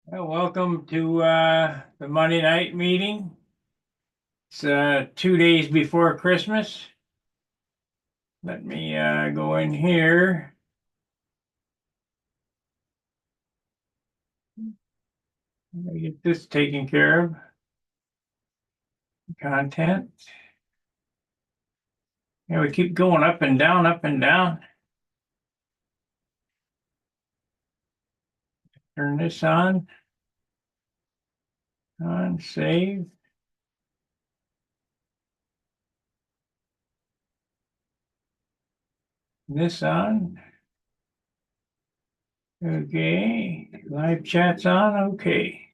Well, welcome to the Monday night meeting. It's 2 days before Christmas. Let me go in here. I'm gonna get this taken care of. Content. Yeah, we keep going up and down, up and down. Turn this on. On, save. This on. Okay. Live chat's on. Okay.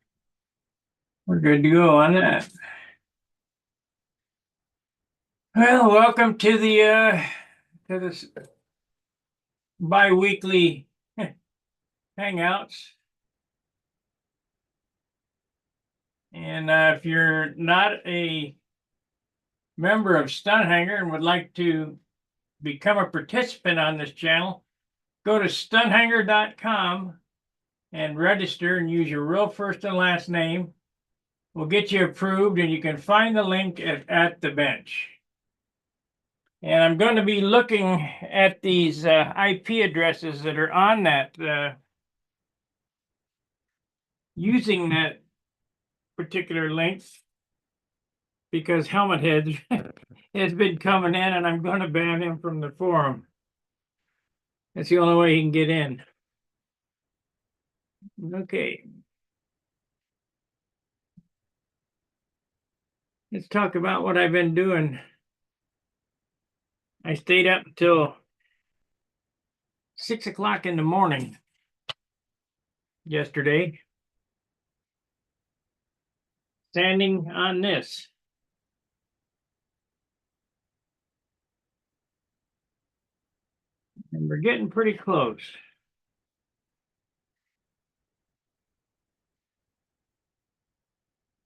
We're good to go on that. Well, welcome to this bi-weekly hangouts. And if you're not a member of Stunt Hangar and would like to become a participant on this channel, go to stunthanger.com and register and use your real first and last name. We'll get you approved, and you can find the link at the bench. And I'm going to be looking at these IP addresses that are on that, using that particular link, because Helmet Head has been coming in, and I'm going to ban him from the forum. That's the only way he can get in. Okay. Let's talk about what I've been doing. I stayed up until 6 o'clock in the morning yesterday, standing on this. And we're getting pretty close.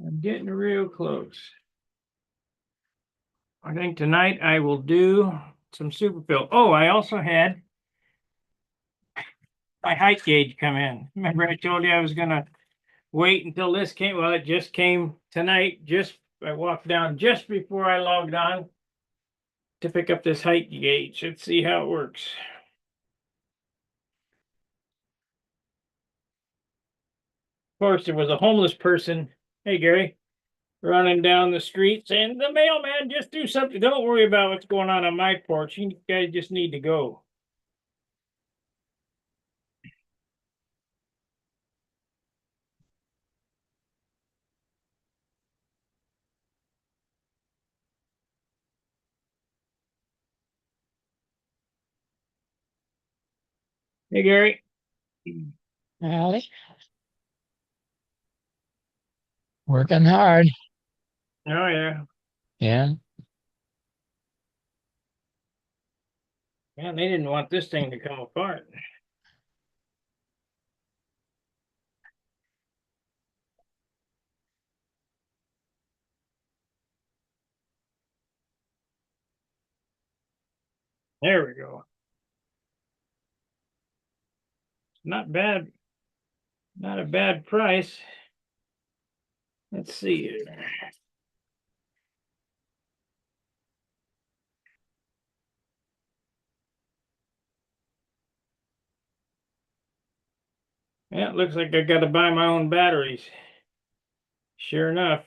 I'm getting real close. I think tonight I will do some super fill. Oh, I also had my height gauge come in. Remember I told you I was gonna wait until this came? Well, it just came tonight. I walked down just before I logged on to pick up this height gauge. Let's see how it works. Of course, there was a homeless person. Hey, Gary, running down the street saying, "The mailman, just do something. Don't worry about what's going on my porch. You guys just need to go." Hey, Gary. Howdy. Working hard. Oh, yeah. Yeah. Man, they didn't want this thing to come apart. There we go. Not bad. Not a bad price. Let's see here. Yeah, it looks like I got to buy my own batteries. Sure enough.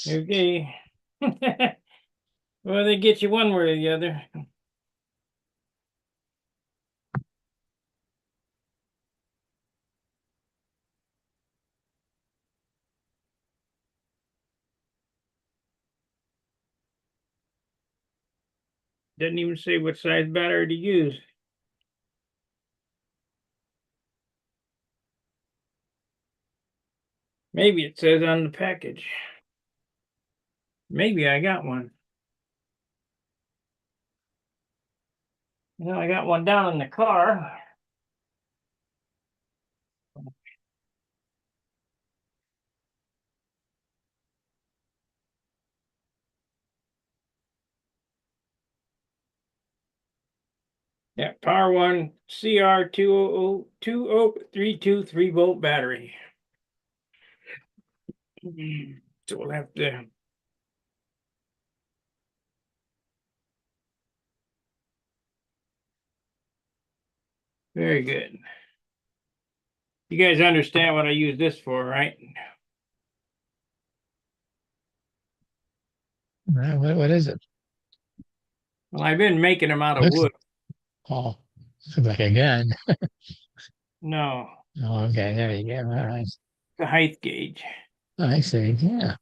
Okay. Well, they get you one way or the other. Didn't even say what size battery to use. Maybe it says on the package. Maybe I got one. I got one down in the car. Yeah, Power One CR 2002032 3-volt battery. So we'll have to. Very good. You guys understand what I use this for, right? What is it? Well, I've been making them out of Looks wood. oh, looks like a gun. No, Oh, okay, there you go. All right. the height gauge. I see. Yeah.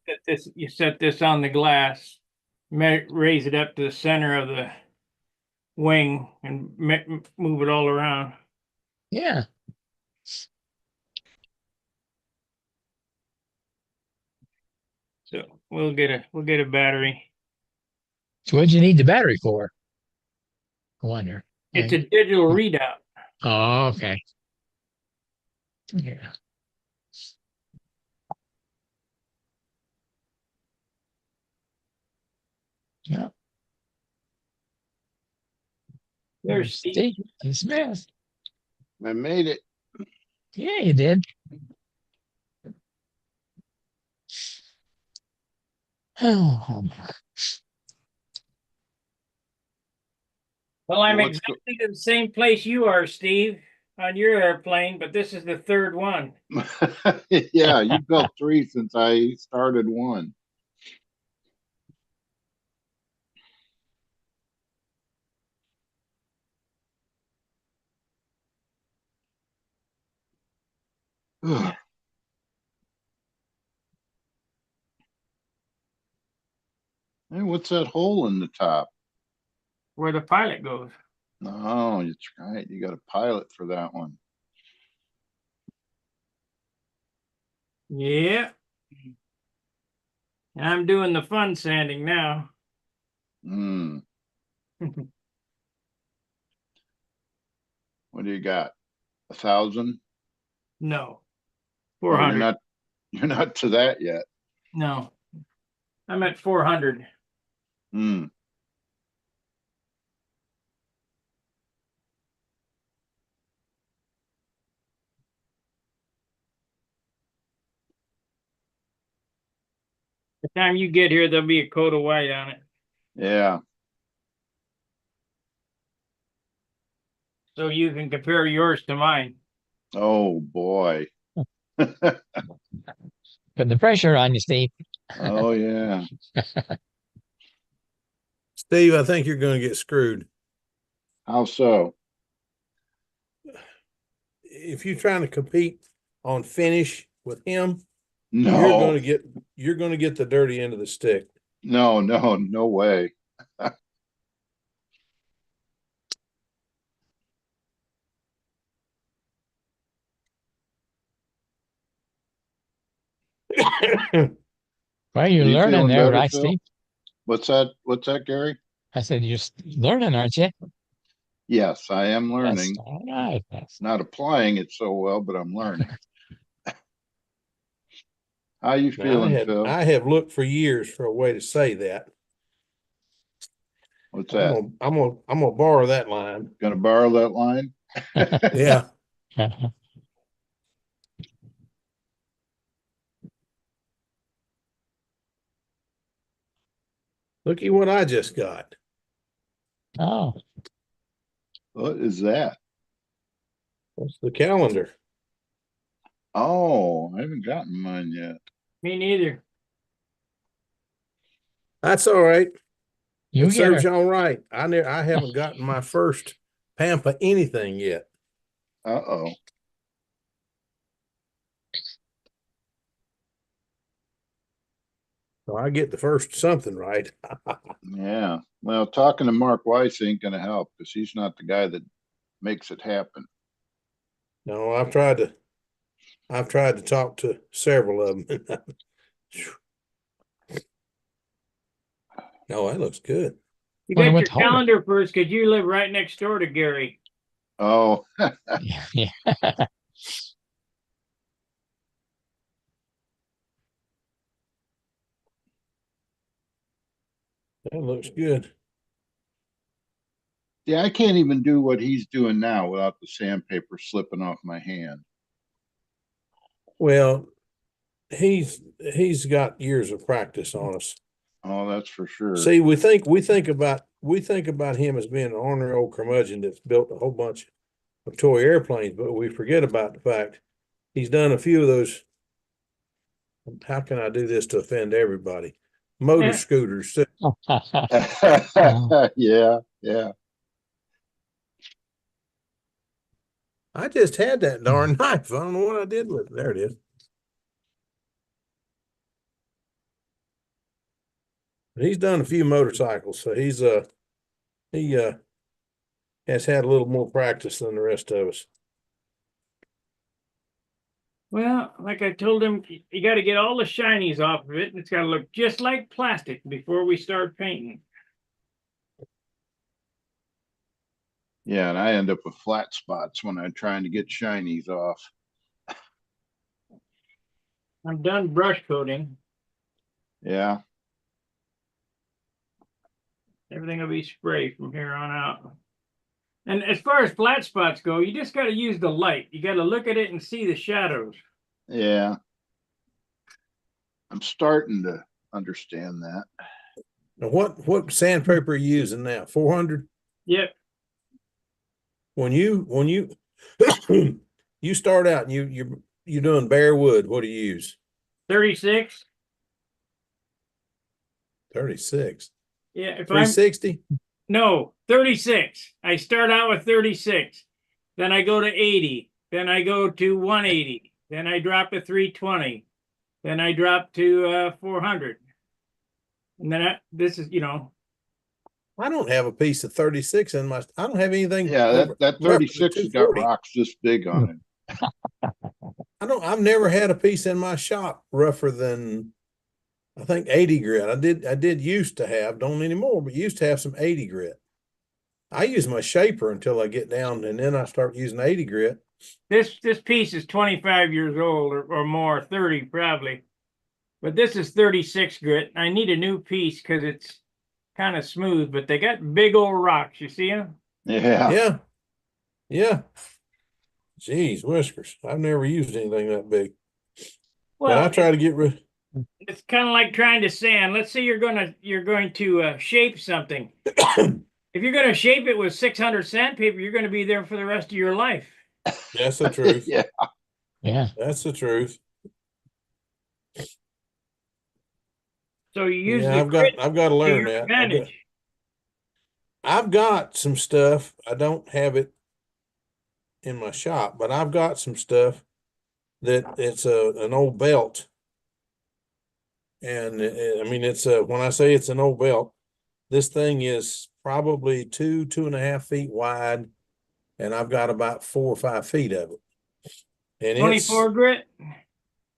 You set this on the glass, raise it up to the center of the wing, and move it all around. Yeah. So we'll get a battery. So what'd you need the battery for? I wonder. It's Like, a digital readout. oh, okay. Yeah. Yeah. There's Steve. Steve Smith. I made it. Yeah, you did. Oh, Well, I'm What's go- exactly in the same place you are, Steve, on your airplane, but this is the third one. Yeah, you built three since I started one. Hey, what's that hole in the top? Where the pilot goes. No, that's right. You got a pilot for that one. Yeah. I'm doing the fun sanding now. Hmm. What do you got? 1,000? No, Oh, 400. you're not to that yet. No, I'm at 400. Hmm. The time you get here, there'll be a coat of white on it. Yeah. So you can compare yours to mine. Oh boy. put the pressure on you, Steve. Oh yeah. Steve, I think you're going to get screwed. How so? If you're trying to compete on finish with him, No. you're going to get the dirty end of the stick. No, no, no way. Well, Are you're you learning feeling there, better, right, Phil? Steve? What's that? What's that, Gary? I said you're learning, aren't you? Yes, I am Yes. learning. All right. Yes. Not applying it so well, but I'm learning. How you Now, feeling, Phil? I have looked for years for a way to say that. What's that? I'm gonna borrow that line. Gonna borrow that line? Yeah. Looky what I just got. Oh, What is that? That's the calendar. Oh, I haven't gotten mine yet. Me neither. That's all right. you It get her. serves y'all right. I haven't gotten my first Pampa anything yet. Uh-oh. So I get the first something right. Yeah. Well, talking to Mark Weiss ain't gonna help because he's not the guy that makes it happen. No, I've tried to talk to several of them. Oh, that looks good. You Wonder got what your to hold it. calendar first because you live right next door to Gary. Oh, Yeah. Yeah. That looks good. Yeah, I can't even do what he's doing now without the sandpaper slipping off my hand. Well, he's got years of practice on us. Oh, that's for sure. See, we think about him as being an ornery old curmudgeon that's built a whole bunch of toy airplanes, but we forget about the fact he's done a few of those. How can I do this to offend everybody? Motor Yeah. scooters. too. Yeah, yeah. I just had that darn knife. I don't know what I did with it. There it is. He's done a few motorcycles, so he has had a little more practice than the rest of us. Well, like I told him, you got to get all the shinies off of it. And it's got to look just like plastic before we start painting. Yeah, and I end up with flat spots when I'm trying to get shinies off. I'm done brush coating. Yeah, Everything will be spray from here on out. And as far as flat spots go, you just got to use the light. You got to look at it and see the shadows. yeah. I'm starting to understand that. Now, what sandpaper are you using now? 400? Yep. When you you start out and you're doing bare wood, what do you use? 36. 36. Yeah. If I'm 360? no 36, I start out with 36. Then I go to 80. Then I go to 180. Then I drop to 320. Then I drop to 400. And then this is, I don't have a piece of 36 in my. I don't have anything. Yeah, that rougher than 36 has got 240. rocks this big on it. I've never had a piece in my shop rougher than, I think, 80 grit. I did used to have, don't anymore, but used to have some 80 grit. I use my shaper until I get down, and then I start using 80 grit. this piece is 25 years old or more, 30 probably. But this is 36 grit. I need a new piece because it's kind of smooth, but they got big old rocks. You see them? Yeah. Yeah. Yeah. Jeez, whiskers. I've never used anything that big. But I try to get rid. It's kind of like trying to sand. Let's say you're going to shape something. If you're going to shape it with 600 sandpaper, you're going to be there for the rest of your life. That's the truth. Yeah. Yeah. That's the truth. So you use Yeah, the I've grit got to to learn your that. advantage. I've got some stuff. I don't have it in my shop, but I've got some stuff that it's an old belt. And I mean, when I say it's an old belt, this thing is probably 2.5 feet wide, and I've got about 4 or 5 feet of it. And 24 grit?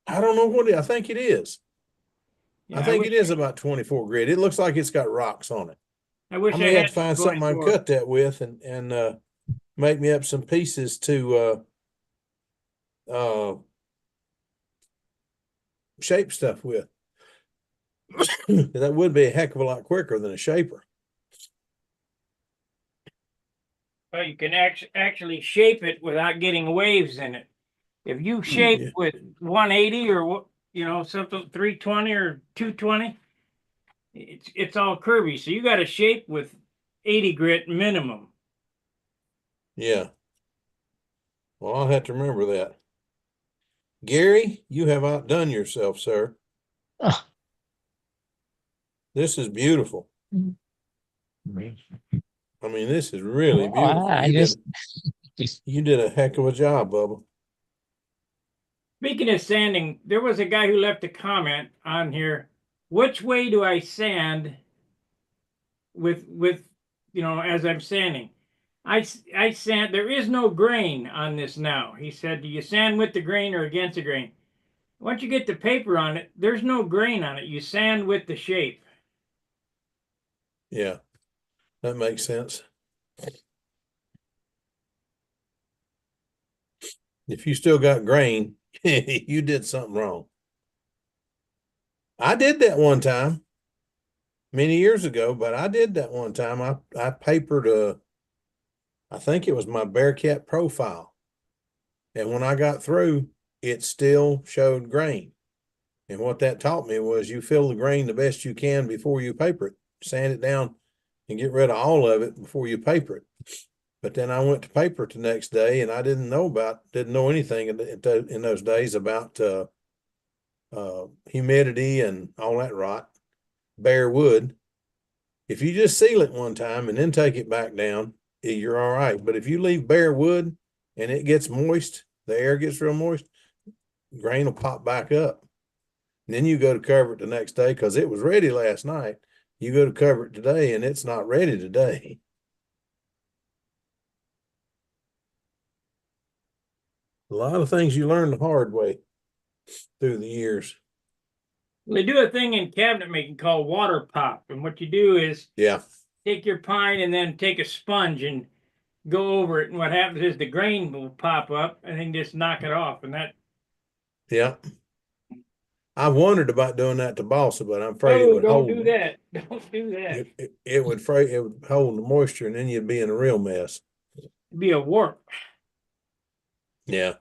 I don't know what I think it is. Yeah, I think it is about 24 grit. It looks like it's got rocks on it. I wish I I may had have to find something I can 24. cut that with and make me up some pieces to shape stuff with. That would be a heck of a lot quicker than a shaper. Well, you can actually shape it without getting waves in it. If you shape Yeah. with 180 or something 320 or 220, it's all curvy. So you got to shape with 80 grit minimum. Yeah. Well, I'll have to remember that. Gary, you have outdone yourself, sir. Oh. This is beautiful. I mean, this is really Well, beautiful. You did a heck of a job, Bubba. Speaking of sanding, there was a guy who left a comment on here. Which way do I sand with as I'm sanding? I sand. There is no grain on this now. He said, do you sand with the grain or against the grain? Once you get the paper on it, there's no grain on it. You sand with the shape. Yeah, that makes sense. If you still got grain, you did something wrong. I did that one time many years ago, but I did that one time. I papered I think it was my Bearcat profile. And when I got through, it still showed grain. And what that taught me was you fill the grain the best you can before you paper it, sand it down and get rid of all of it before you paper it. But then I went to paper it the next day and I didn't know anything in those days about humidity and all that rot, bare wood. If you just seal it one time and then take it back down, you're all right. But if you leave bare wood and it gets moist, the air gets real moist, grain will pop back up. And then you go to cover it the next day because it was ready last night. You go to cover it today and it's not ready today. A lot of things you learn the hard way through the years. They do a thing in cabinet making called water pop. And what you do is Yeah. take your pine and then take a sponge and go over it. And what happens is the grain will pop up and then just knock it off. And that, Yeah. I wondered about doing that to balsa, but I'm afraid it would don't hold. do that. Don't do that. It would hold the moisture and then you'd be in a real mess. It'd be a warp. Yeah.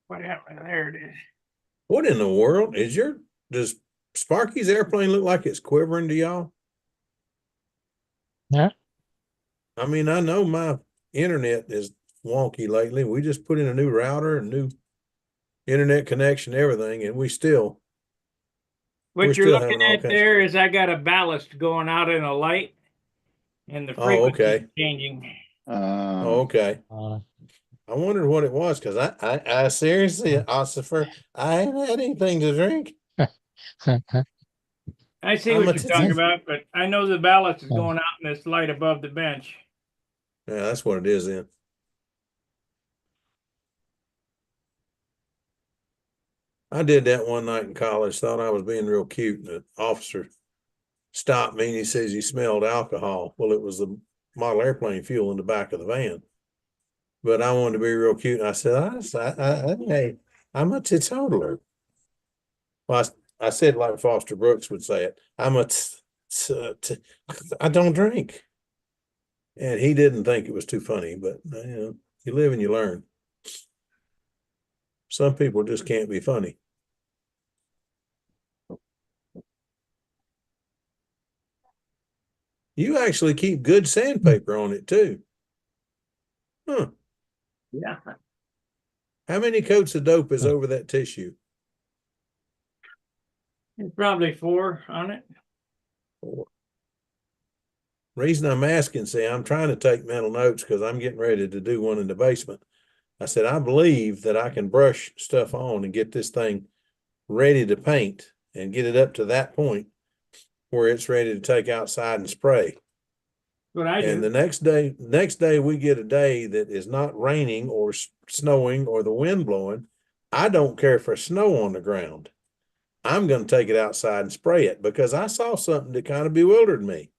What happened? There it is. What in the world does Sparky's airplane look like it's quivering to y'all? Yeah. I mean, I know my internet is wonky lately. We just put in a new router, a new internet connection, everything, and we're What still you're looking having all at kinds. there is I got a ballast going out in a light and the frequency okay. changing. Okay. I wondered what it was because I seriously, Ossifer, I ain't had anything to drink. I see what you're talking about, but I know the ballast is going out in this light above the bench. Yeah, that's what it is then. I did that one night in college, thought I was being real cute, and the officer stopped me and he says he smelled alcohol. Well, it was the model airplane fuel in the back of the van. But I wanted to be real cute. And I said, hey, I'm a teetotaler. Well, I said like Foster Brooks would say it. I don't drink. And he didn't think it was too funny, but you live and you learn. Some people just can't be funny. You actually keep good sandpaper on it too. Huh. Yeah. How many coats of dope is over that tissue? There's probably 4 on it. 4. Reason I'm asking, see, I'm trying to take mental notes because I'm getting ready to do one in the basement. I said, I believe that I can brush stuff on and get this thing ready to paint and get it up to that point where it's ready to take outside and spray. What I And do. the next day we get a day that is not raining or snowing or the wind blowing. I don't care for snow on the ground. I'm going to take it outside and spray it because I saw something that kind of bewildered me.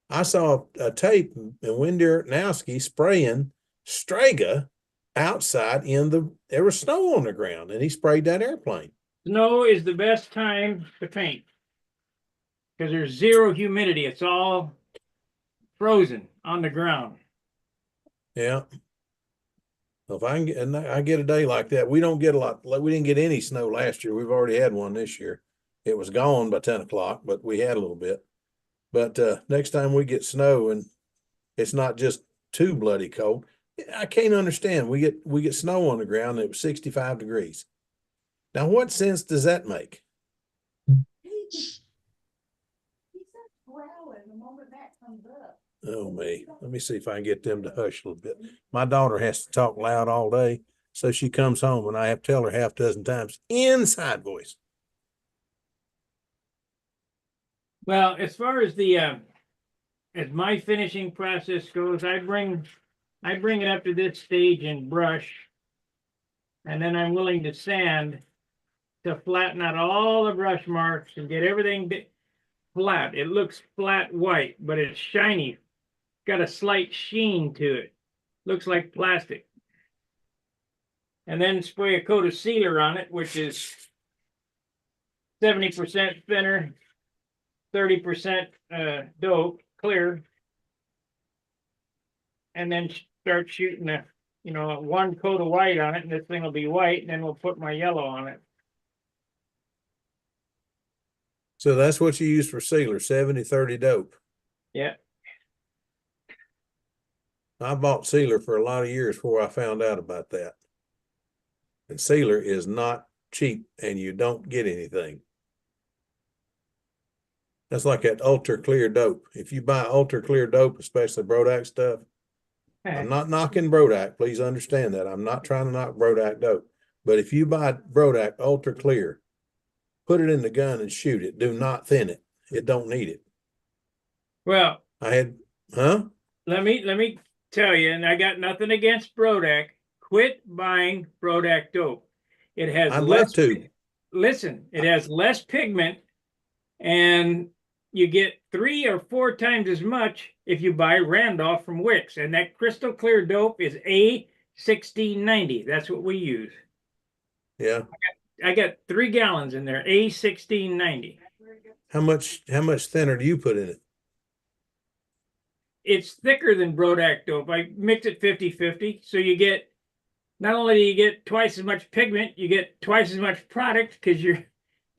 I saw a tape and Wendy Ertnowski spraying Strega outside there was snow on the ground and he sprayed that airplane. Snow is the best time to paint because there's 0 humidity. It's all frozen on the ground. Yeah. If I get a day like that, we don't get a lot. We didn't get any snow last year. We've already had one this year. It was gone by 10 o'clock, but we had a little bit. But next time we get snow and it's not just too bloody cold, I can't understand. We get snow on the ground and it was 65 degrees. Now, what sense does that make? Oh, me. Let me see if I can get them to hush a little bit. My daughter has to talk loud all day, so she comes home and I have to tell her half a dozen times inside voice. Well, as far as the as my finishing process goes, I bring it up to this stage and brush, and then I'm willing to sand to flatten out all the brush marks and get everything flat. It looks flat white, but it's shiny. Got a slight sheen to it. Looks like plastic. And then spray a coat of sealer on it, which is 70% thinner, 30% dope clear. And then start shooting one coat of white on it, and this thing will be white, and then we'll put my yellow on it. So that's what you use for sealer, 70-30 dope. Yeah. I bought sealer for a lot of years before I found out about that. And sealer is not cheap, and you don't get anything. That's like that ultra clear dope. If you buy ultra clear dope, especially Brodak stuff, I'm not knocking Brodak. Please understand that. I'm not trying to knock Brodak dope. But if you buy Brodak ultra clear, put it in the gun and shoot it. Do not thin it. It don't need it. Well, let me tell you, and I got nothing against Brodak. Quit buying Brodak dope. It has I'd love to. Listen, it has less pigment, and you get 3 or 4 times as much if you buy Randolph from Wicks. And that crystal clear dope is A1690. That's what we use. Yeah. I got 3 gallons in there, A1690. How much thinner do you put in it? It's thicker than Brodak dope. I mix it 50-50. So you get, not only do you get twice as much pigment, you get twice as much product, because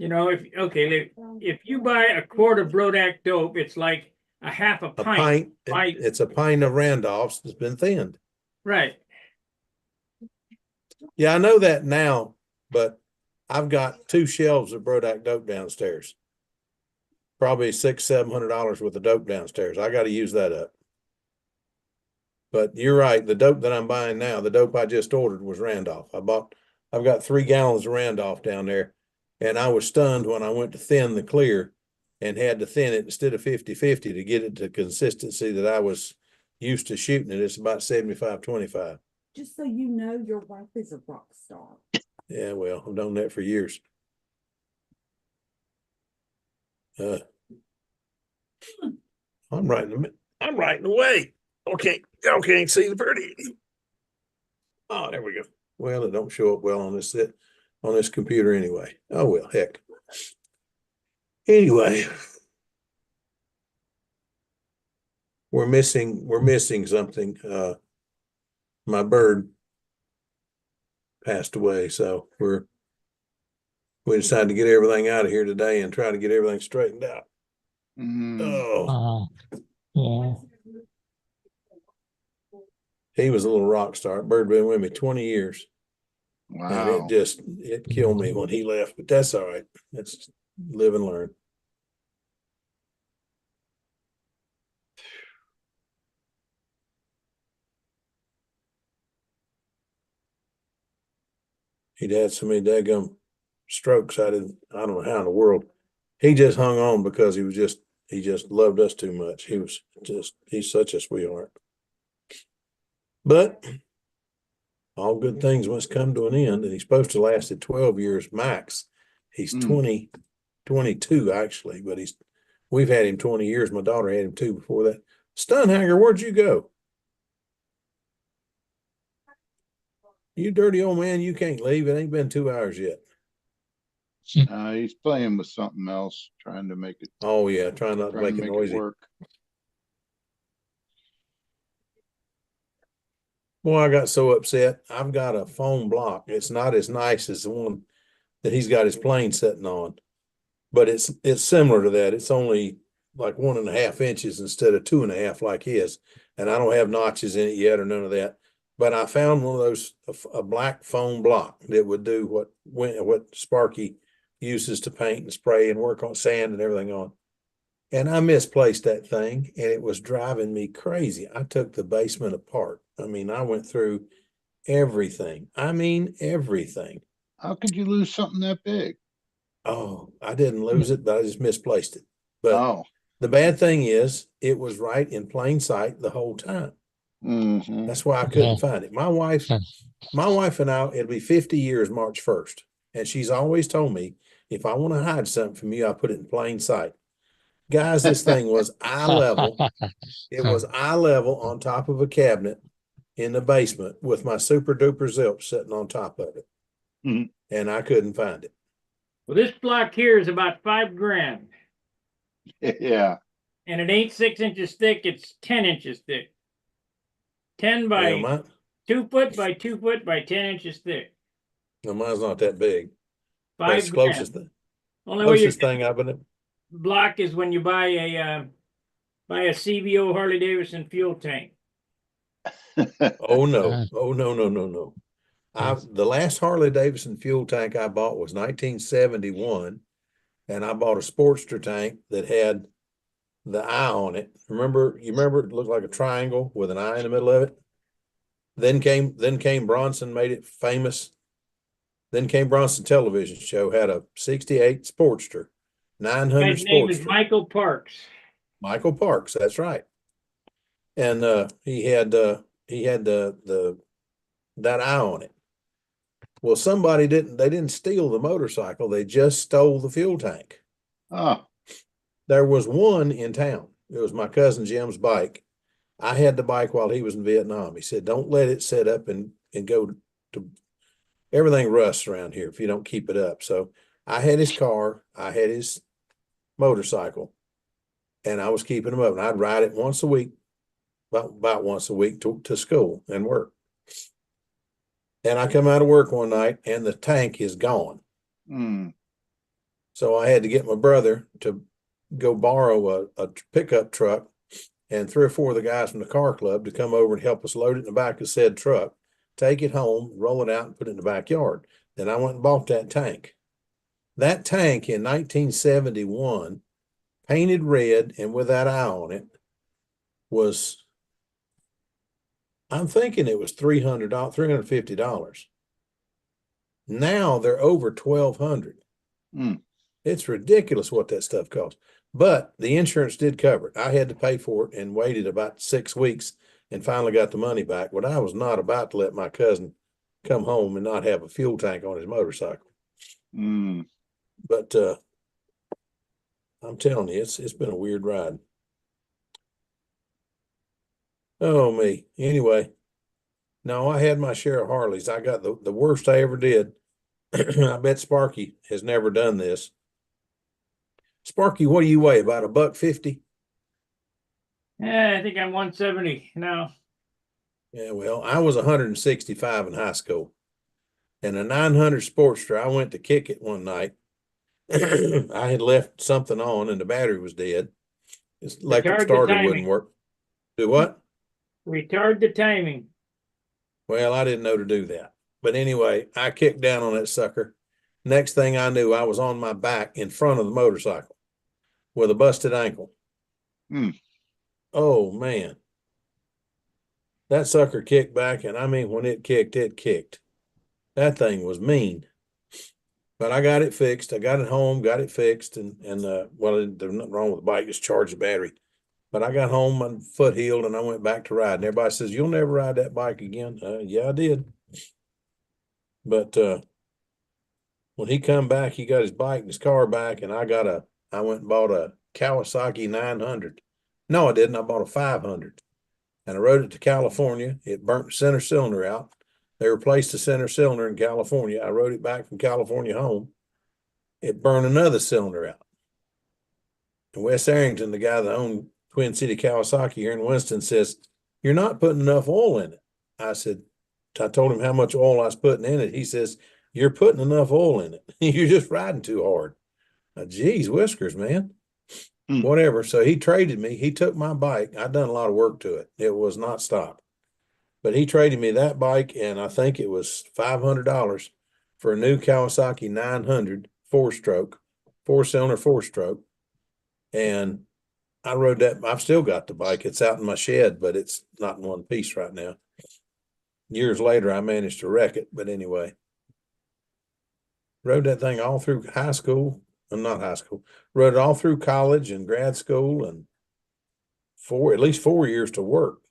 if you buy a quart of Brodak dope, it's like a half a pint. It's a pint of Randolph's that's been thinned. Right. Yeah, I know that now, but I've got 2 shelves of Brodak dope downstairs. Probably $600-700 worth of dope downstairs. I got to use that up. But you're right. The dope that I'm buying now, the dope I just ordered was Randolph. I've got 3 gallons of Randolph down there. And I was stunned when I went to thin the clear and had to thin it instead of 50-50 to get it to consistency that I was used to shooting it. It's about 75-25. Just so you know, your wife is a rock star. Yeah, well, I've done that for years. I'm writing away. Okay, see the birdie. Oh, there we go. Well, it don't show up well on this computer anyway. Oh well, heck. Anyway, we're missing something. My bird passed away, so we decided to get everything out of here today and try to get everything straightened out. Oh, Yeah. he was a little rock star. Bird been with me 20 years. Wow. And it killed me when he left, but that's all right. Let's live and learn. He'd had so many daggum strokes. I don't know how in the world. He just hung on because he just loved us too much. He's such a sweetheart. But all good things must come to an end, and he's supposed to last at 12 years max. He's 22 actually, but we've had him 20 years. My daughter had him 2 before that. Stunt Hangar, where'd you go? You dirty old man, you can't leave. It ain't been 2 hours yet. He's playing with something else, trying to make it. Oh yeah, trying not to make it noisy. Work. Boy, I got so upset. I've got a foam block. It's not as nice as the one that he's got his plane sitting on, but it's similar to that. It's only like 1.5 inches instead of 2.5 like his, and I don't have notches in it yet or none of that. But I found one of those a black foam block that would do what Sparky uses to paint and spray and work on sand and everything on. And I misplaced that thing, and it was driving me crazy. I took the basement apart. I mean, I went through everything. I mean, everything. How could you lose something that big? Oh, I didn't lose it, but I just misplaced it. But Oh, the bad thing is, it was right in plain sight the whole time. mhm. That's why I couldn't find it. My wife and I, it'll be 50 years March 1st. And she's always told me, if I want to hide something from you, I put it in plain sight. Guys, this thing was eye level. It was eye level on top of a cabinet in the basement with my super duper zilch sitting on top of it. And I couldn't find it. Well, this block here is about $5 grand. Yeah. And it ain't 6 inches thick, it's 10 inches thick. 10 by Well, mine, 2 foot by 2 foot by 10 inches thick. no, mine's not that big. That's Five the closest, grand. Only way you closest thing I've been. block is when you buy a CVO Harley Davidson fuel tank. Oh no! Uh, Oh no! No! No! No! yes. The last Harley Davidson fuel tank I bought was 1971, and I bought a Sportster tank that had the eye on it. You remember it looked like a triangle with an eye in the middle of it. Then came Bronson, made it famous. Then came Bronson television show, had a 68 Sportster, 900 His name is Sportster. Michael Parks. Michael Parks, that's right. And he had the that eye on it. Well, they didn't steal the motorcycle, they just stole the fuel tank. Oh, There was one in town. It was my cousin Jim's bike. I had the bike while he was in Vietnam. He said, "Don't let it set up and go to everything rusts around here if you don't keep it up." So I had his car, I had his motorcycle, and I was keeping him up. And I'd ride it once a week, about once a week to school and work. And I come out of work one night and the tank is gone. mm, So I had to get my brother to go borrow a pickup truck and 3 or 4 of the guys from the car club to come over and help us load it in the back of said truck, take it home, roll it out, and put it in the backyard. Then I went and bought that tank. That tank in 1971, painted red and with that eye on it, was, I'm thinking it was $300, $350. Now they're over $1,200. mm. It's ridiculous what that stuff costs. But the insurance did cover it. I had to pay for it and waited about 6 weeks and finally got the money back. But I was not about to let my cousin come home and not have a fuel tank on his motorcycle. Mm. But I'm telling you, it's been a weird ride. Oh me. Anyway, no, I had my share of Harleys. I got the worst I ever did. I bet Sparky has never done this. Sparky, what do you weigh? About $150? Yeah, I think I'm 170 now. Yeah, well, I was 165 in high school. And a 900 Sportster, I went to kick it one night. I had left something on and the battery was dead. This electric Retard the starter timing. wouldn't work. Do what? Retard the timing. Well, I didn't know to do that. But anyway, I kicked down on that sucker. Next thing I knew, I was on my back in front of the motorcycle with a busted ankle. Hmm. Oh, man. That sucker kicked back, and I mean, when it kicked, it kicked. That thing was mean. But I got it fixed. I got it home, got it fixed, and well, there's nothing wrong with the bike, just charged the battery. But I got home, my foot healed, and I went back to riding. Everybody says, "You'll never ride that bike again." Yeah, I did. But when he come back, he got his bike and his car back, and I went and bought a Kawasaki 900. No, I didn't. I bought a 500. And I rode it to California. It burnt the center cylinder out. They replaced the center cylinder in California. I rode it back from California home. It burned another cylinder out. And Wes Arrington, the guy that owned Twin City Kawasaki here in Winston, says, "You're not putting enough oil in it." I told him how much oil I was putting in it. He says, "You're putting enough oil in it. You're just riding too hard." Geez, whiskers, man. Hmm. Whatever. So he traded me. He took my bike. I'd done a lot of work to it. It was not stock. But he traded me that bike, and I think it was $500 for a new Kawasaki 900 4-stroke, 4-cylinder 4-stroke. And I rode that. I've still got the bike. It's out in my shed, but it's not in one piece right now. Years later, I managed to wreck it. But anyway, rode that thing all through high school. Not high school. Rode it all through college and grad school, and at least 4 years to work.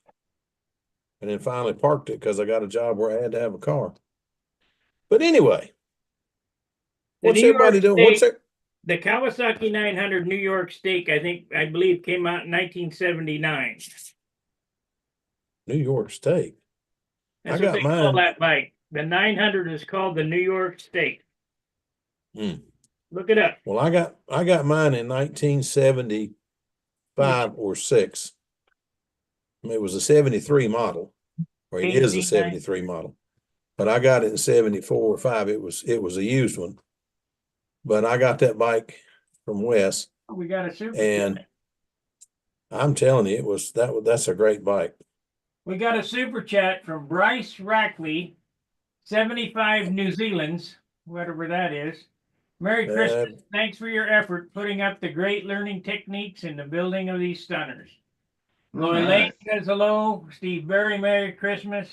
And then finally parked it because I got a job where I had to have a car. But anyway, what's everybody doing? What's it? The Kawasaki 900 New York Steak, I believe, came out in 1979. New York Steak. That's I what got they call mine. that bike. The 900 is called the New York Steak. Hmm. Look it up. Well, I got mine in 1975 or 6. It was a 73 model, or it is a 73 model. But I got it in 74 or 5. It was a used one. But I got that bike from Wes, We got a super and chat. I'm telling you, that's a great bike. We got a super chat from Bryce Rackley, 75 New Zealand's, whatever that is. Merry Christmas. Thanks for your effort putting up the great learning techniques in the building of these stunners. Loy Lane Nice. says hello. Steve Berry, Merry Christmas.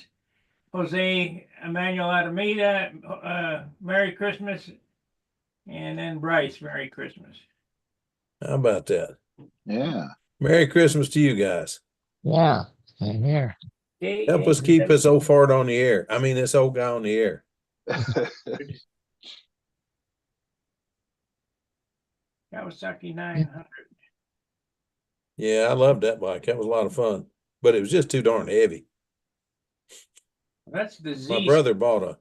Jose Emmanuel Alameda, Merry Christmas. And then Bryce, Merry Christmas. How about that? Yeah. Merry Christmas to you guys. Yeah, same here. Okay, Help us keep this old fart on the air. I mean, this old guy on the air. Kawasaki 900. Yeah, I loved that bike. That was a lot of fun, but it was just too darn heavy. That's the Z. My brother bought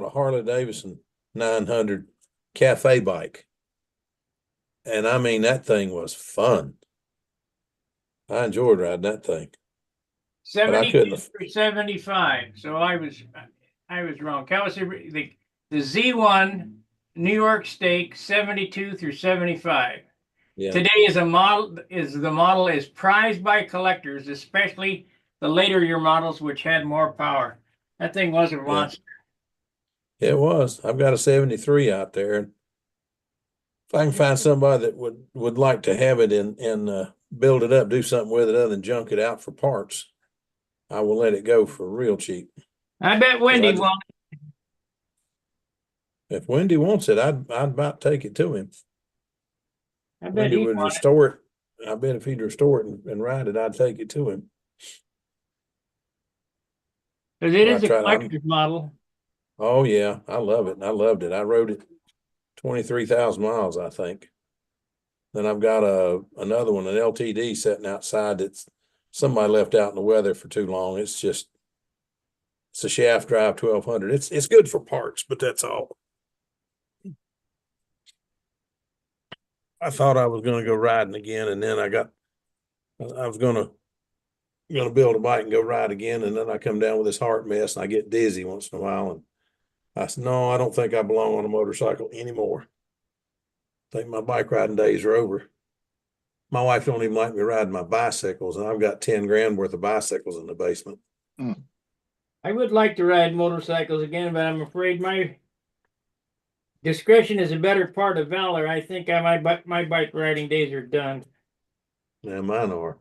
a Harley Davidson 900 cafe bike. And I mean, that thing was fun. I enjoyed riding that thing. But I 72 couldn't. through 75. So I was wrong. Kawasaki, the Z1 New York Stake 72 through 75. Yeah. Today the model is prized by collectors, especially the later year models which had more power. That thing was a monster. It was. I've got a 73 out there. And if I can find somebody that would like to have it and build it up, do something with it other than junk it out for parts, I will let it go for real cheap. I bet Wendy wants it. If Wendy wants it, I'd about take it to him. I bet Wendy he would wants restore it. I bet if he'd restore it and ride it, I'd take it to him. because it Well, is a collector's model. Oh yeah, I love it. I loved it. I rode it 23,000 miles, I think. Then I've got another one, an LTD sitting outside that's somebody left out in the weather for too long. It's a shaft drive 1200. It's good for parts, but that's all. I thought I was going to go riding again, and then I was going to build a bike and go ride again, and then I come down with this heart mess and I get dizzy once in a while, and I said, no, I don't think I belong on a motorcycle anymore. I think my bike riding days are over. My wife don't even like me riding my bicycles, and I've got 10 grand worth of bicycles in the basement. I would like to ride motorcycles again, but I'm afraid my discretion is a better part of valor. I think my bike riding days are done. Yeah, mine are.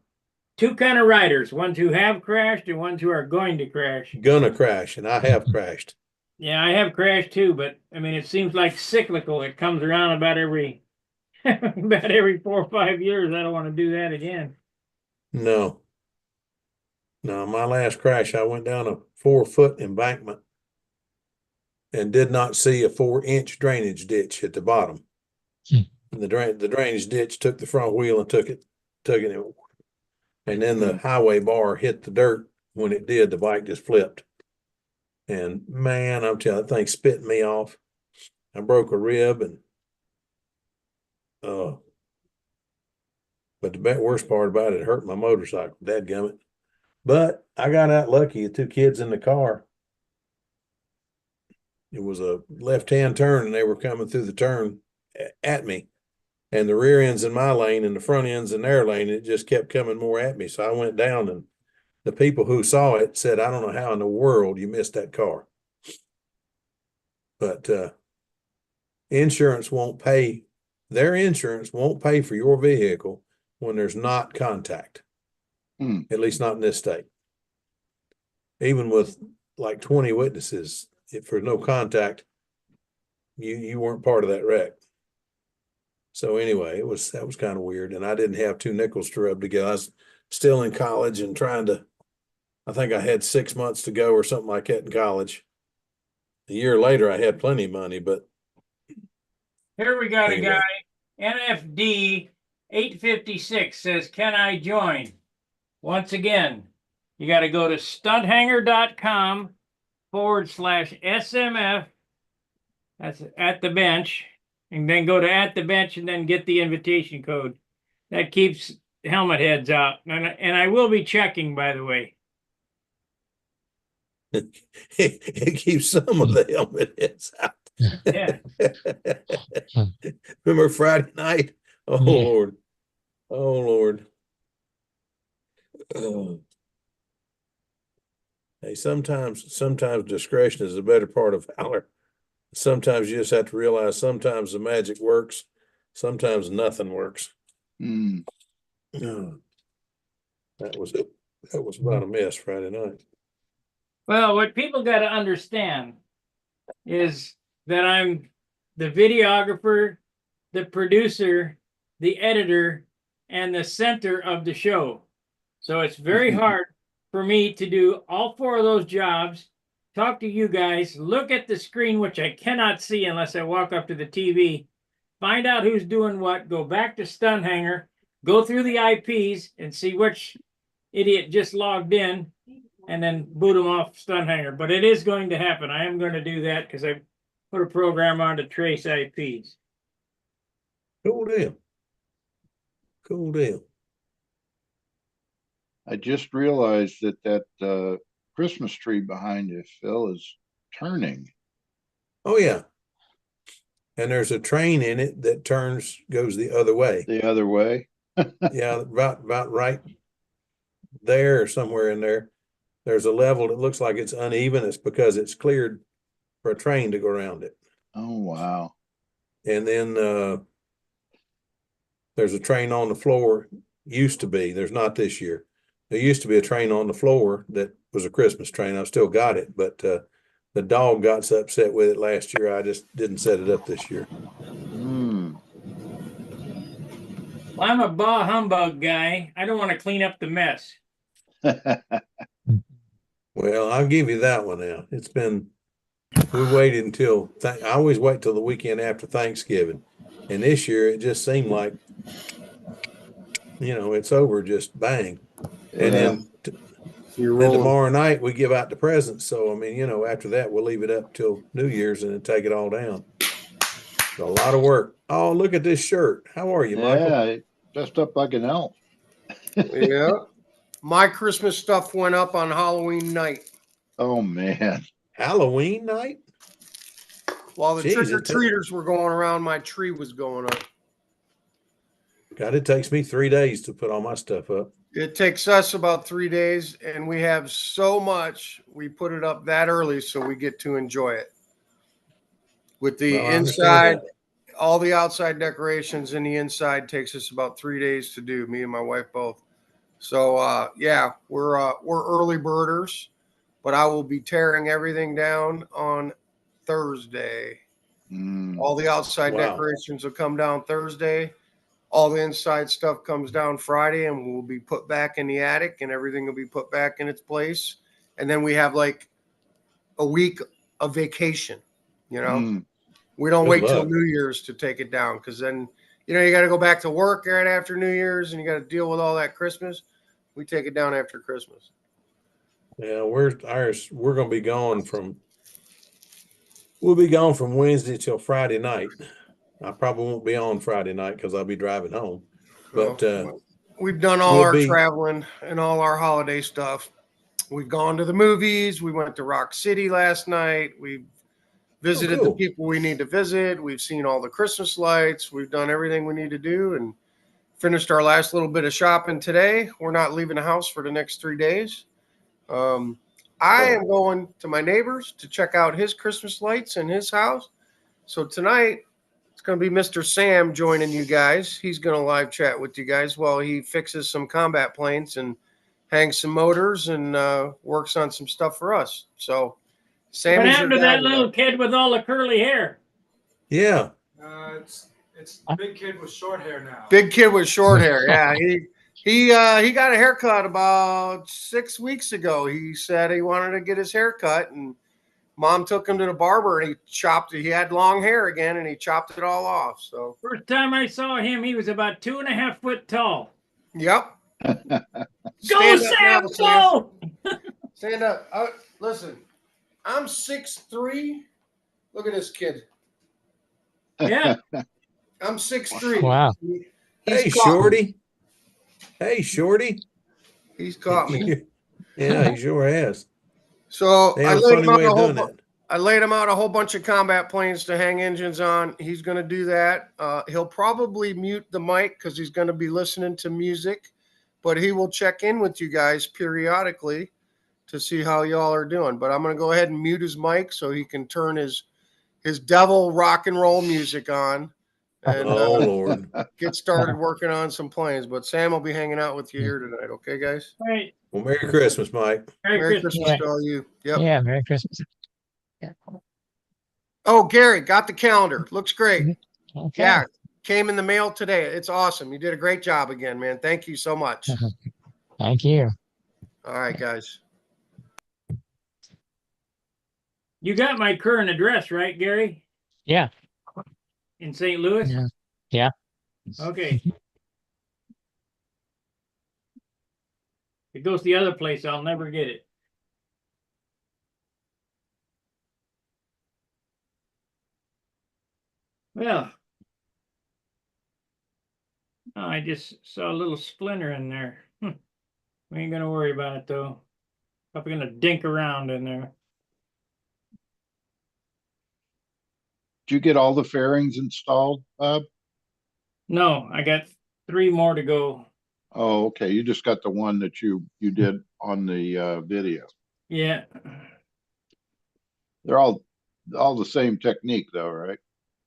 Two kind of riders, ones who have crashed and ones who are going to crash. Gonna crash, and I have crashed. Yeah, I have crashed too, but I mean, it seems like cyclical. It comes around about every 4 or 5 years. I don't want to do that again. No, my last crash, I went down a 4-foot embankment and did not see a 4-inch drainage ditch at the bottom. And the drainage ditch took the front wheel and took it. And then the highway bar hit the dirt. When it did, the bike just flipped. And man, I'm telling you, that thing spit me off. I broke a rib, and but the worst part about it hurt my motorcycle, dadgummit. But I got out lucky, 2 kids in the car. It was a left-hand turn, and they were coming through the turn at me. And the rear end's in my lane and the front end's in their lane. It just kept coming more at me. So I went down, and the people who saw it said, I don't know how in the world you missed that car. But insurance won't pay. Their insurance won't pay for your vehicle when there's not contact. At least not in this state. Even with like 20 witnesses, if there's no contact, you weren't part of that wreck. So anyway, that was kind of weird. And I didn't have 2 nickels to rub together. I was still in college and I think I had 6 months to go or something like that in college. A year later, I had plenty of money, but. Here we got anyway. A guy, NFD 856 says, can I join? Once again, you got to go to stunthangar.com/SMF. That's at the bench. and then go to at the bench and then get the invitation code. That keeps helmet heads out. And I will be checking, by the way. It keeps some of the helmet heads out. Yeah. Remember Friday night? Oh Yeah. Lord. Oh Lord. Oh. Hey, sometimes discretion is the better part of valor. Sometimes you just have to realize sometimes the magic works, sometimes nothing works. Hmm. Oh, that was about a mess Friday night. Well, what people got to understand is that I'm the videographer, the producer, the editor, and the center of the show. So it's very hard for me to do all four of those jobs, talk to you guys, look at the screen, which I cannot see unless I walk up to the TV, find out who's doing what, go back to Stunt Hangar, go through the IPs and see which idiot just logged in, and then boot them off Stunt Hangar. But it is going to happen. I am going to do that because I put a program on to trace IPs. Cool deal. Cool deal. I just realized that Christmas tree behind you, Phil, is turning. Oh yeah. And there's a train in it that goes the other way. The other way. Yeah, about right there or somewhere in there. There's a level that looks like it's uneven. It's because it's cleared for a train to go around it. Oh, wow. And then there's a train on the floor. Used to be. There's not this year. There used to be a train on the floor that was a Christmas train. I've still got it, but the dog got so upset with it last year. I just didn't set it up this year. Hmm. Well, I'm a bah humbug guy. I don't want to clean up the mess. Well, I'll give you that one now. We waited until, I always wait till the weekend after Thanksgiving. And this year it just seemed like, it's over, just bang. And Yeah. then tomorrow night we give out the presents. So, after that, we'll leave it up till New Year's and then take it all down. It's a lot of work. Oh, look at this shirt. How are you, Michael? Yeah, dressed up like an elf. Yeah. My Christmas stuff went up on Halloween night. Oh, man. Halloween night? While the Jeez, trick-or-treaters were going around, my tree was going up. God, it takes me 3 days to put all my stuff up. It takes us about 3 days, and we have so much, we put it up that early so we get to enjoy it. With the Well, I understand inside, that. all the outside decorations and the inside takes us about 3 days to do, me and my wife both. So yeah, we're early birders, but I will be tearing everything down on Thursday. Mm. All the outside Wow. decorations will come down Thursday. All the inside stuff comes down Friday and will be put back in the attic, and everything will be put back in its place. And then we have like a week of vacation, Mm. We don't Good wait till luck. New Year's to take it down, because then, you got to go back to work right after New Year's and you got to deal with all that Christmas. We take it down after Christmas. Yeah, we're gonna be gone we'll be gone from Wednesday till Friday night. I probably won't be on Friday night because I'll be driving home. But Well, we've done all we'll our be traveling and all our holiday stuff. We've gone to the movies. We went to Rock City last night. We've visited the cool. people we need to visit. We've seen all the Christmas lights. We've done everything we need to do and finished our last little bit of shopping today. We're not leaving the house for the next 3 days. I am going to my neighbor's to check out his Christmas lights in his house. So tonight it's going to be Mr. Sam joining you guys. He's going to live chat with you guys while he fixes some combat planes and hangs some motors and works on some stuff for us. So Sam, What is your happened to guy that little kid with all the curly hair? yeah. It's big kid with short hair now. Big kid with short hair. Yeah, he got a haircut about 6 weeks ago. He said he wanted to get his hair cut, and Mom took him to the barber, and he had long hair again, and he chopped it all off. So First time I saw him, he was about 2.5 foot tall. yep. Go, Stand up Sam, now, go! Stand up. Listen, I'm 6'3". Look at this kid. Yeah. I'm 6'3". Wow. He's Hey, caught me. Shorty. Hey, Shorty. He's caught me. Yeah, he sure has. So They I have a laid funny him out way a of whole doing that. I laid him out a whole bunch of combat planes to hang engines on. He's going to do that. He'll probably mute the mic because he's going to be listening to music, but he will check in with you guys periodically to see how y'all are doing. But I'm going to go ahead and mute his mic so he can turn his devil rock and roll music on and Oh, Lord. get started working on some planes. But Sam will be hanging out with you here tonight. Okay, guys? All right. Well, Merry Christmas, Mike. Merry Merry Christmas. Christmas to all you. Yep. Yeah, Merry Christmas. Yeah. Oh, Gary, got the calendar. Looks great. Okay. Yeah, came in the mail today. It's awesome. You did a great job again, man. Thank you so much. Thank you. All right, guys. You got my current address, right, Gary? Yeah. In St. Louis? Yeah. Yeah. Okay. If it goes the other place, I'll never get it. Well, I just saw a little splinter in there. We ain't gonna worry about it though. Probably gonna dink around in there. Did you get all the fairings installed, Bob? No, I got 3 more to go. Oh, okay. You just got the one that you did on the video. Yeah. They're all the same technique though, right?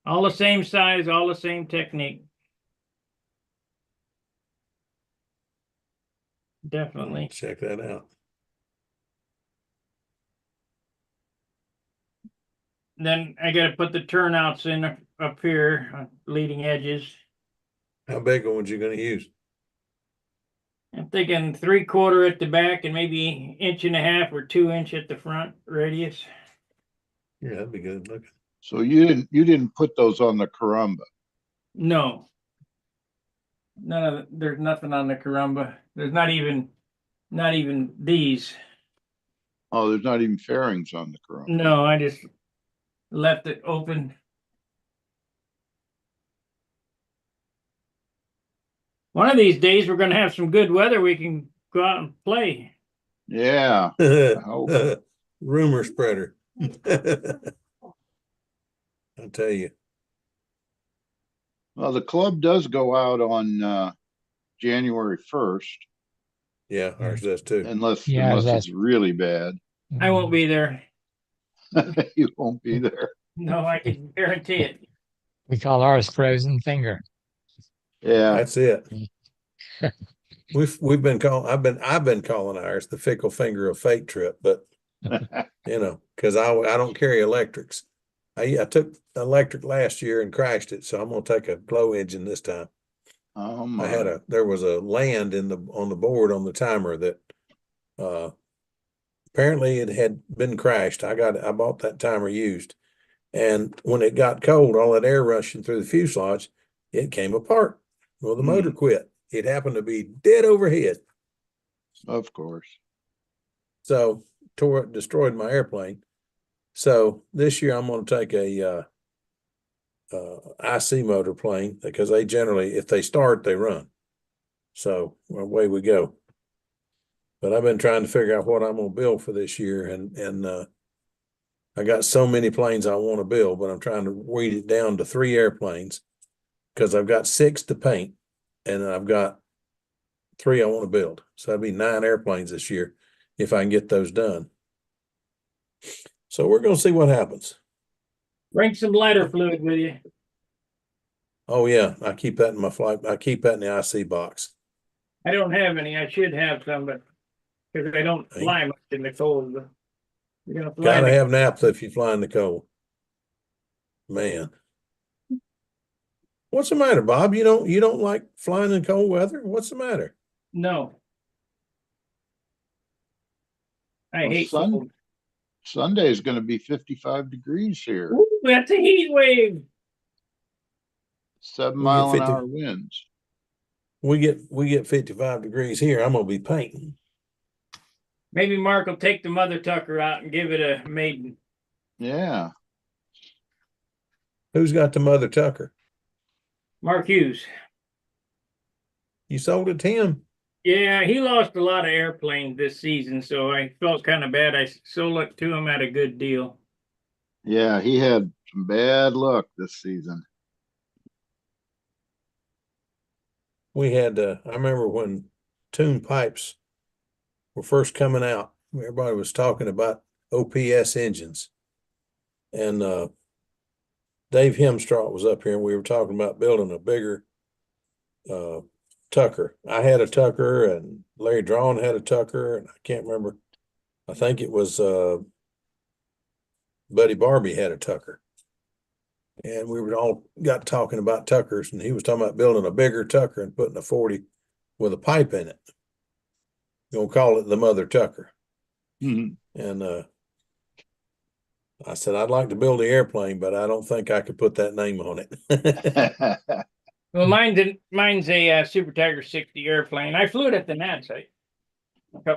All the same size, all the same technique. Definitely. Check that out. Then I gotta put the turnouts in up here, leading edges. How big a ones you going to use? I'm thinking 3/4 at the back and maybe 1.5 or 2 inch at the front radius. Yeah, that'd be good looking. So you didn't put those on the Carumba. No. There's nothing on the Carumba. There's not even these. Oh, there's not even fairings on the Carumba. No, I just left it open. One of these days we're gonna have some good weather. We can go out and play. Yeah. hope. Rumor spreader. I'll tell you. Well, the club does go out on January 1st, Yeah, ours does too. unless Yeah, it's really bad. I won't be there. You won't be there. No, I can guarantee it. We call ours frozen finger. Yeah. That's it. We've been calling. I've been calling ours the fickle finger of fate trip, but because I don't carry electrics. I took electric last year and crashed it, so I'm gonna take a glow engine this time. Oh my. There was a land on the board on the timer that apparently it had been crashed. I bought that timer used, and when it got cold, all that air rushing through the fuselage, it came apart. Well, the motor quit. It happened to be dead overhead. Of course. So destroyed my airplane. So this year I'm going to take a IC motor plane because they generally, if they start, they run. So away we go. But I've been trying to figure out what I'm going to build for this year, and I got so many planes I want to build, but I'm trying to weed it down to 3 airplanes because I've got 6 to paint, and I've got 3 I want to build. So that'd be 9 airplanes this year if I can get those done. So we're going to see what happens. Bring some lighter fluid with you. Oh yeah, I keep that in my flight. I keep that in the IC box. I don't have any. I should have some, but because I don't fly much in the cold. But you're gonna fly. Gotta have naphtha if you fly in the cold. Man. What's the matter, Bob? You don't like flying in cold weather? What's the matter? No. I Well, hate cold. Sunday is going to be 55 degrees here. Ooh, that's a heat wave. 7-mile-an-hour winds. We get 55 degrees here. I'm gonna be painting. Maybe Mark will take the mother tucker out and give it a maiden. Yeah. Who's got the Mother Tucker? Mark Hughes. You sold it to him? Yeah, he lost a lot of airplanes this season, so I felt kind of bad. I sold it to him at a good deal. Yeah, he had some bad luck this season. We had, I remember when tune pipes were first coming out, everybody was talking about OPS engines. And Dave Hemstraw was up here and we were talking about building a bigger Tucker. I had a Tucker and Larry Drawn had a Tucker, and I can't remember. I think it was Buddy Barbie had a Tucker. And we were all got talking about Tuckers, and he was talking about building a bigger Tucker and putting a 40 with a pipe in it. Gonna call it the Mother Tucker. Mhm. And I said, I'd like to build the airplane, but I don't think I could put that name on it. Well, mine's a Super Tiger 60 airplane. I flew it at the NAD site.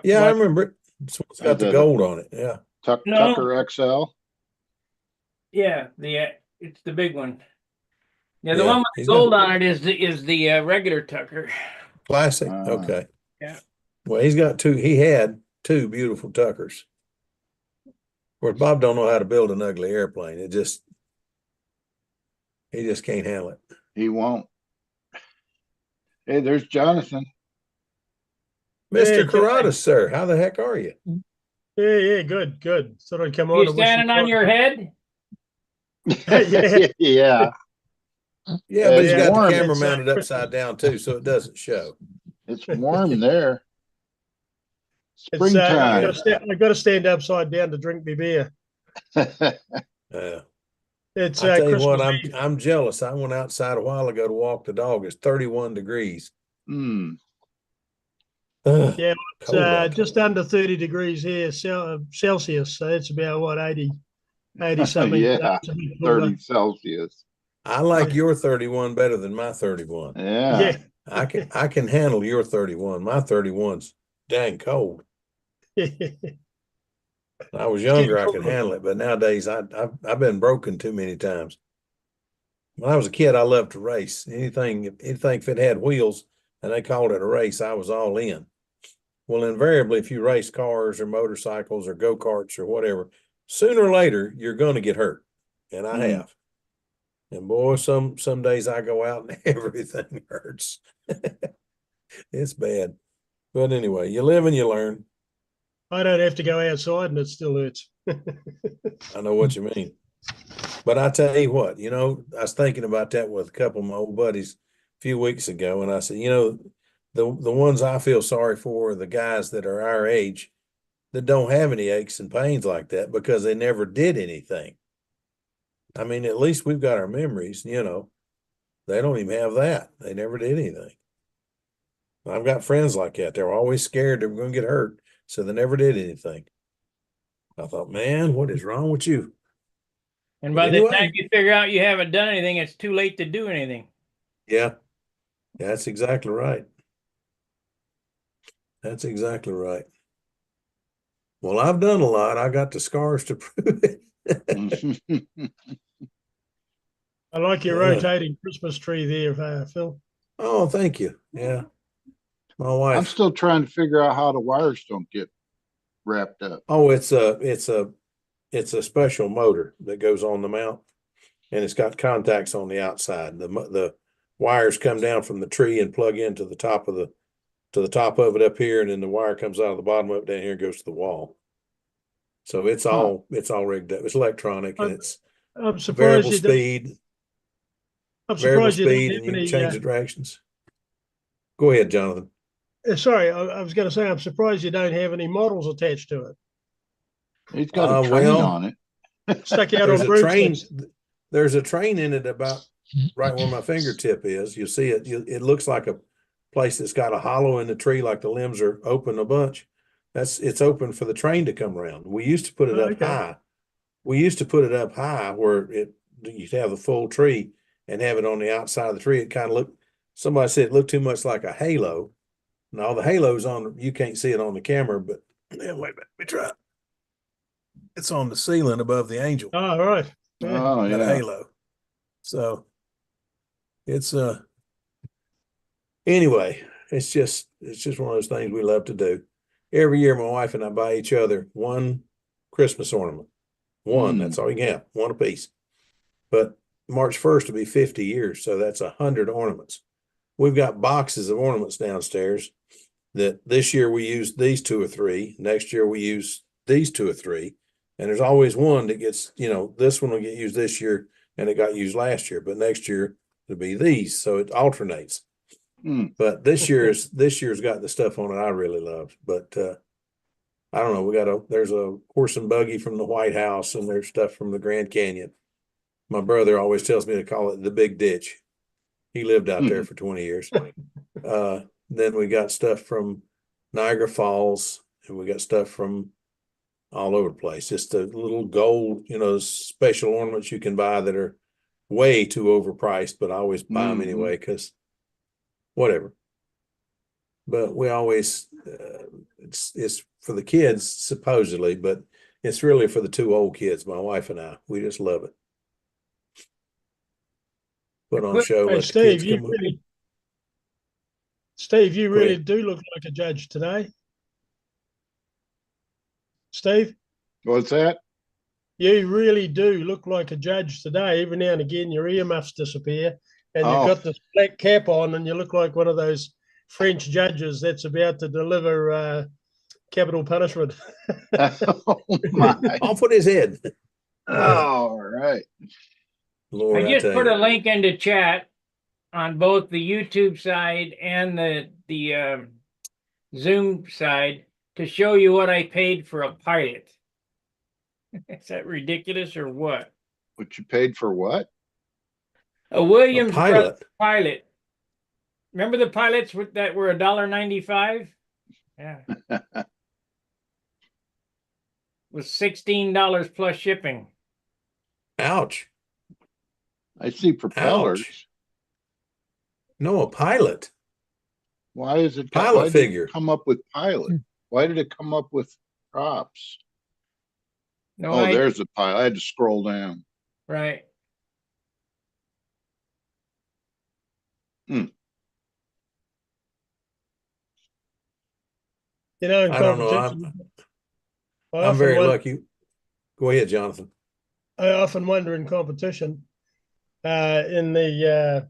Yeah, I remember it. It's got the Is it gold on it. Yeah. No. Tucker XL. Yeah, it's the big one. Yeah, the Yeah, one with he's gold got- on it is the regular Tucker. Classic. Ah. Okay. Yeah. Well, he had two beautiful Tuckers. Where Bob don't know how to build an ugly airplane. He just can't handle it. He won't. Hey, there's Jonathan. Mr. Hey, Carradas, sir, how the heck are you? yeah, good. Thought I'd come on. You and wish standing on your head? Yeah. Yeah. Yeah, but he's it's got warm. the camera It's, mounted upside down too, so it doesn't show. It's warm there. I Springtime. gotta stand upside down to drink my beer. Yeah. It's I tell you what, Christmas Eve. I'm jealous. I went outside a while ago to walk the dog. It's 31 degrees. Hmm. Ugh, Yeah, it's cold out just there. under 30 degrees here, Celsius. So it's about what, 80 something. Yeah, It's a bit cooler. 30 Celsius. I like your 31 better than my 31. Yeah. Yeah. I can handle your 31. My 31's dang cold. I was younger, I could handle it, but nowadays I've been broken too many times. When I was a kid, I loved to race. Anything if it had wheels and they called it a race, I was all in. Well, invariably, if you race cars or motorcycles or go-karts or whatever, sooner or later you're going to get hurt, and I Mhm. have. And boy, some days I go out and everything hurts. It's bad, but anyway, you live and you learn. I don't have to go outside and it still hurts. I know what you mean. But I tell you what, I was thinking about that with a couple of my old buddies a few weeks ago, and I said, the ones I feel sorry for are the guys that are our age that don't have any aches and pains like that because they never did anything. I mean, at least we've got our memories, they don't even have that. They never did anything. I've got friends like that. They're always scared they were going to get hurt, so they never did anything. I thought, man, what is wrong with you? And But by the anyway. time you figure out you haven't done anything, it's too late to do anything. Yeah, that's exactly right. That's exactly right. Well, I've done a lot. I got the scars to prove it. I like your Yeah. rotating Christmas tree there, Phil. Oh, thank you. Yeah. My I'm wife. still trying to figure out how the wires don't get wrapped up. Oh, it's a special motor that goes on the mount, and it's got contacts on the outside. The wires come down from the tree and plug into the top of it up here, and then the wire comes out of the bottom of it down here and goes to the wall. So it's all rigged up. It's electronic and it's I'm surprised variable you don't. speed. I'm Variable surprised you don't speed, have and you can any. change the directions. Go ahead, Jonathan. Sorry, I was going to say I'm surprised you don't have any models attached to it. He's got a train well, on it. Stuck out There's on a train. broomsticks. There's a train in it about right where my fingertip is. You see it. It looks like a place that's got a hollow in the tree, like the limbs are open a bunch. It's open for the train to come around. We used to put it up Okay. high. We used to put it up high where you'd have the full tree and have it on the outside of the tree. It kind of looked. Somebody said it looked too much like a halo. Now the halo's on. You can't see it on the camera, but wait a minute. Let me try. It's on the ceiling above the angel. Oh, right. Yeah. Oh, Got a yeah. halo. So it's anyway, it's just one of those things we love to do. Every year my wife and I buy each other one Christmas ornament. One, that's all you can have, one apiece. But March 1st will be 50 years, so that's 100 ornaments. We've got boxes of ornaments downstairs that this year we use these 2 or 3, next year we use these 2 or 3, and there's always one that gets, this one will get used this year and it got used last year, but next year it'll be these, so it alternates. But this year's got the stuff on it I really love. But I don't know. There's a horse and buggy from the White House, and there's stuff from the Grand Canyon. My brother always tells me to call it the Big Ditch. He lived out there for 20 years. Then we got stuff from Niagara Falls, and we got stuff from all over the place. Just the little gold, special ornaments you can buy that are way too overpriced, but I always buy them anyway because whatever. But we always, it's for the kids supposedly, but it's really for the 2 old kids, my wife and I. We just love it. Put on a show. Hey, Let the Steve, kids come up. Steve, you Go really ahead. do look like a judge today. Steve, What's that? you really do look like a judge today. Every now and again, your earmuffs disappear, and you've Oh. got this black cap on, and you look like one of those French judges that's about to deliver capital punishment. Oh my. Off with his head. All right. Lord, I just tell put you. a link into chat on both the YouTube side and the Zoom side to show you what I paid for a pilot. Is that ridiculous or what? What you paid for what? A Williams pilot? Brothers pilot. Remember the pilots that were $1.95? Yeah. Was $16 plus shipping. Ouch. I see propellers. Ouch. No, a pilot. Why is it Pilot why did figure. it come up with pilot? Why did it come up with props? No, Oh, there's the pilot. I had to scroll down. right. In I don't know. competition, I'm very lucky. Go ahead, Jonathan. I often wonder in competition, in the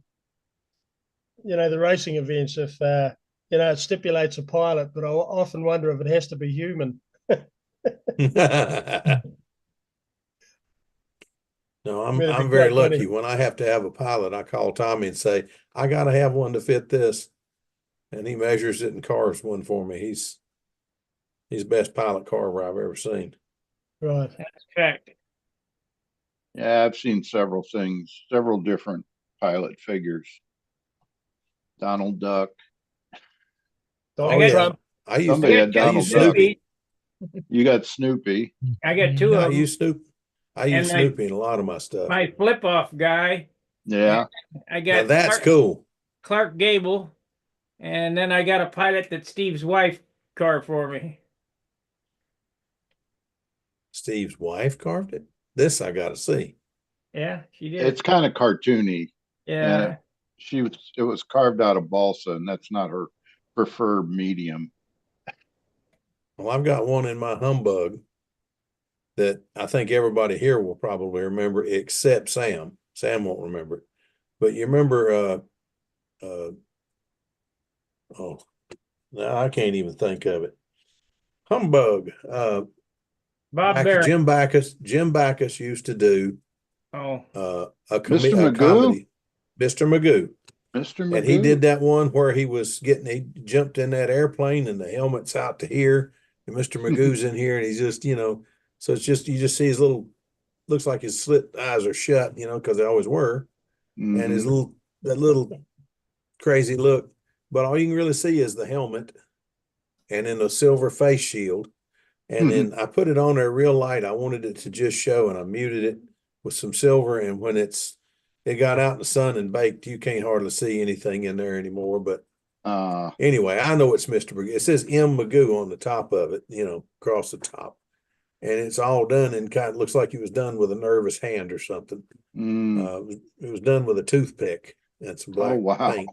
the racing events, if it stipulates a pilot, but I often wonder if it has to be human. No, It'd be I'm very quite lucky. funny. When I have to have a pilot, I call Tommy and say, I gotta have one to fit this. And he measures it and carves one for me. He's the best pilot carver I've ever seen. Right. That's correct. Yeah, I've seen several things, several different pilot figures. Donald Duck. Donald yeah. Trump. I used Somebody had I Donald used Duck. Snoopy. You got Snoopy. I got 2 Yeah, I of them. use Snoopy. I And use Snoopy in a lot of my stuff. My flip off guy. Yeah. I Now got that's cool. Clark Gable. And then I got a pilot that Steve's wife carved for me. Steve's wife carved it. This I gotta see. Yeah, she did. It's kind of cartoony. Yeah. And it was carved out of balsa, and that's not her preferred medium. Well, I've got one in my humbug that I think everybody here will probably remember, except Sam. Sam won't remember it. But you remember oh, now I can't even think of it. Humbug. Bob Barry. Jim Backus used to do Oh. a Mr. Magoo? comedy. Mr. Magoo. Mr. Magoo. And he did that one where he jumped in that airplane and the helmet's out to here, and Mr. Magoo's in here, and he's just, so it's just, you just see his looks like his slit eyes are shut, because they always were. Mhm. And that little crazy look, but all you can really see is the helmet and then a silver face shield. And then I put it on there real light. I wanted it to just show, and I muted it with some silver. And when it got out in the sun and baked, you can't hardly see anything in there anymore. But anyway, I know it's Mr. Magoo. It says M. Magoo on the top of it, across the top. and it's all done and kind of looks like it was done with a nervous hand or something. It was done with a toothpick and some black wow. paint.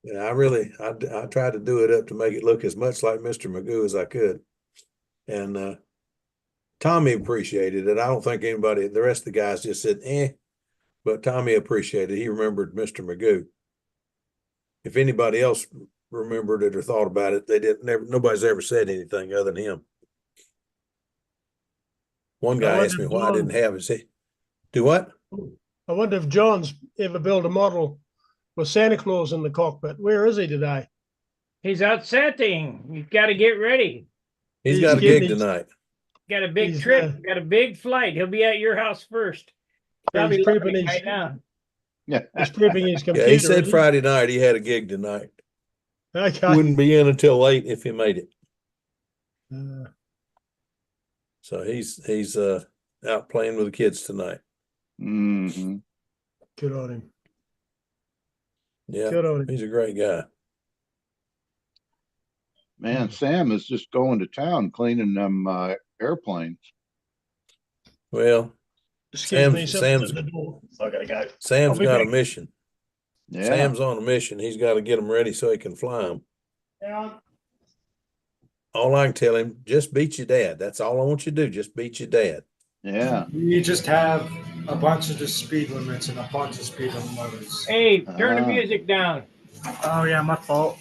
Yeah, I tried to do it up to make it look as much like Mr. Magoo as I could. And Tommy appreciated it. I don't think anybody, the rest of the guys just said, but Tommy appreciated it. He remembered Mr. Magoo. If anybody else remembered it or thought about it, nobody's ever said anything other than him. One guy asked me why I didn't have it. Say, do what? I wonder if John's ever built a model with Santa Claus in the cockpit. Where is he today? He's out setting. You've got to get ready. He's He's got a getting gig his- tonight. Got a big He's, trip. Got a big flight. He'll be at your house first. Probably He's loving prepping it his, right now. Yeah. he's prepping his computer. Yeah, he said isn't Friday night he had a gig tonight. Okay. Wouldn't be in until late if he made it. Uh, So he's out playing with the kids tonight. Mm-hmm. good on him. Yeah, Good on him. he's a great guy. Man, Sam is just going to town cleaning them airplanes. Well, Excuse me, someone's Sam's- at the door. I gotta go. Sam's I'll be got a back. mission. Yeah. Sam's on a mission. He's got to get them ready so he can fly them. Yeah. All I can tell him, just beat your dad. That's all I want you to do. Just beat your dad. Yeah. You just have a bunch of the speed limits and a bunch of speed limits. Hey, turn the Ah. music down. Oh yeah, my fault.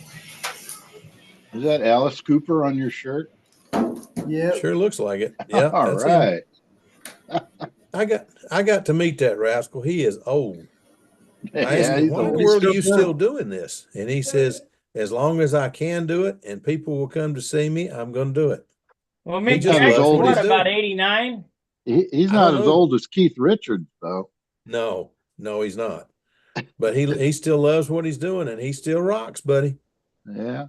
Is that Alice Cooper on your shirt? Yeah. Sure looks like it. Yeah, All that's him. right. I got to meet that rascal. He is old. I asked Yeah, him, he's why in the old. world are still you doing still it. doing this? And he says, as long as I can do it and people will come to see me, I'm going to do it. Well, He Mick just Jagger's loves what what, he's about doing. 89? He's I not don't as know. old as Keith Richards, though. No, he's not. But he still loves what he's doing and he still rocks, buddy. Yeah.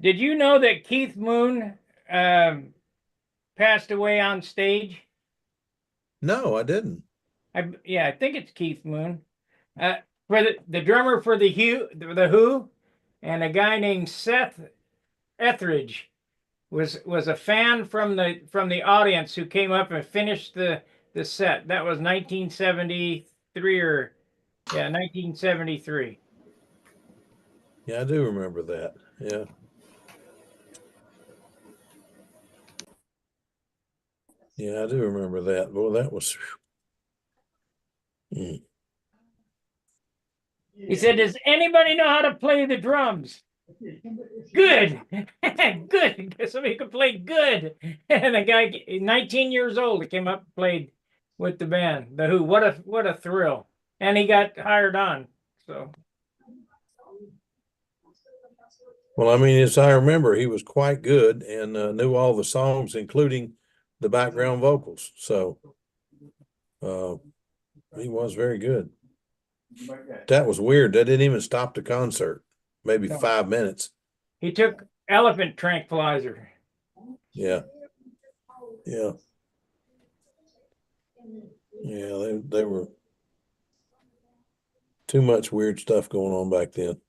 Did you know that Keith Moon passed away on stage? No, I didn't. I think it's Keith Moon. For the drummer for the Who, and a guy named Seth Etheridge was a fan from the audience who came up and finished the set. That was 1973 or 1973. Yeah, I do remember that. Yeah. Yeah, I do remember that. Well, that was. Mm. He said, "Does anybody know how to play the drums?" Good, good. Somebody could play good. And the guy, 19 years old, he came up and played with the band, the Who. What a thrill! And he got hired on. So Well, I mean, as I remember, he was quite good and knew all the songs, including the background vocals. So he was very good. That was weird. That didn't even stop the concert. Maybe 5 minutes. he took elephant tranquilizer. Yeah. Yeah. Yeah, they were too much weird stuff going on back then.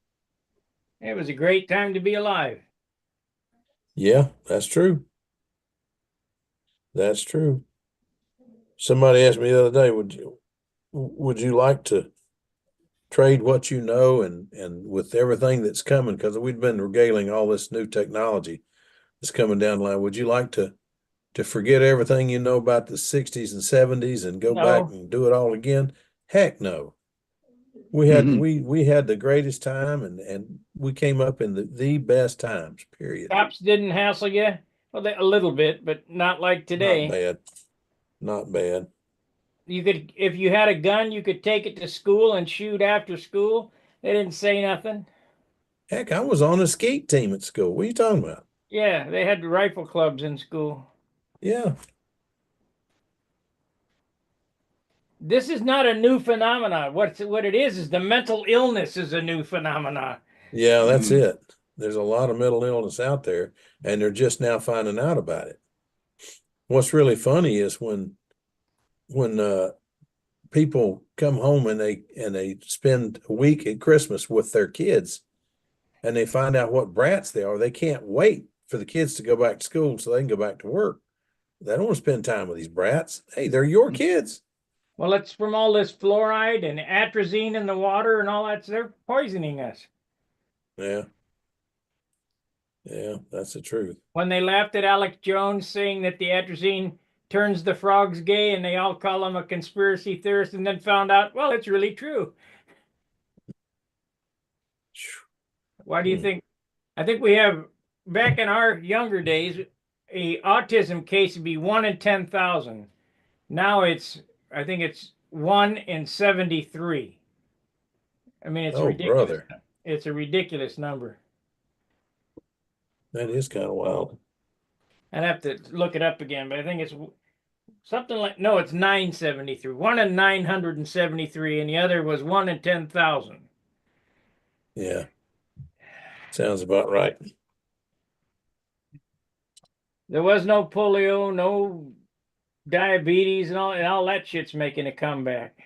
It was a great time to be alive. Yeah, that's true. That's true. Somebody asked me the other day, would you like to trade what you know and with everything that's coming, because we've been regaling all this new technology that's coming down the line, would you like to forget everything you know about the 60s and 70s and go No. back and do it all again? Heck no. We had Mhm. we had the greatest time and we came up in the best times, period. Cops didn't hassle you. Well, a little bit, but not like today. Not bad. Not bad. You could, if you had a gun, you could take it to school and shoot after school. They didn't say nothing. Heck, I was on a skeet team at school. What are you talking about? Yeah, they had rifle clubs in school. Yeah. This is not a new phenomenon. What it is the mental illness is a new phenomenon. Yeah, that's Mm. it. There's a lot of mental illness out there, and they're just now finding out about it. What's really funny is when people come home and they spend a week at Christmas with their kids, and they find out what brats they are. They can't wait for the kids to go back to school so they can go back to work. They don't want to spend time with these brats. Hey, they're your kids. Well, it's from all this fluoride and atrazine in the water and all that. So they're poisoning us. Yeah. Yeah, that's the truth. When they laughed at Alex Jones saying that the atrazine turns the frogs gay and they all call him a conspiracy theorist, and then found out, well, it's really true. Why do you think? I think we have, back in our younger days, a autism case would be 1 in 10,000. Now I think it's 1 in 73. I mean, it's Oh, ridiculous. brother. It's a ridiculous number. That is kind of wild. I'd have to look it up again, but I think it's something like, no, it's 973. 1 in 973, and the other was 1 in 10,000. Yeah. Sounds about right. There was no polio, no diabetes, and all that shit's making a comeback.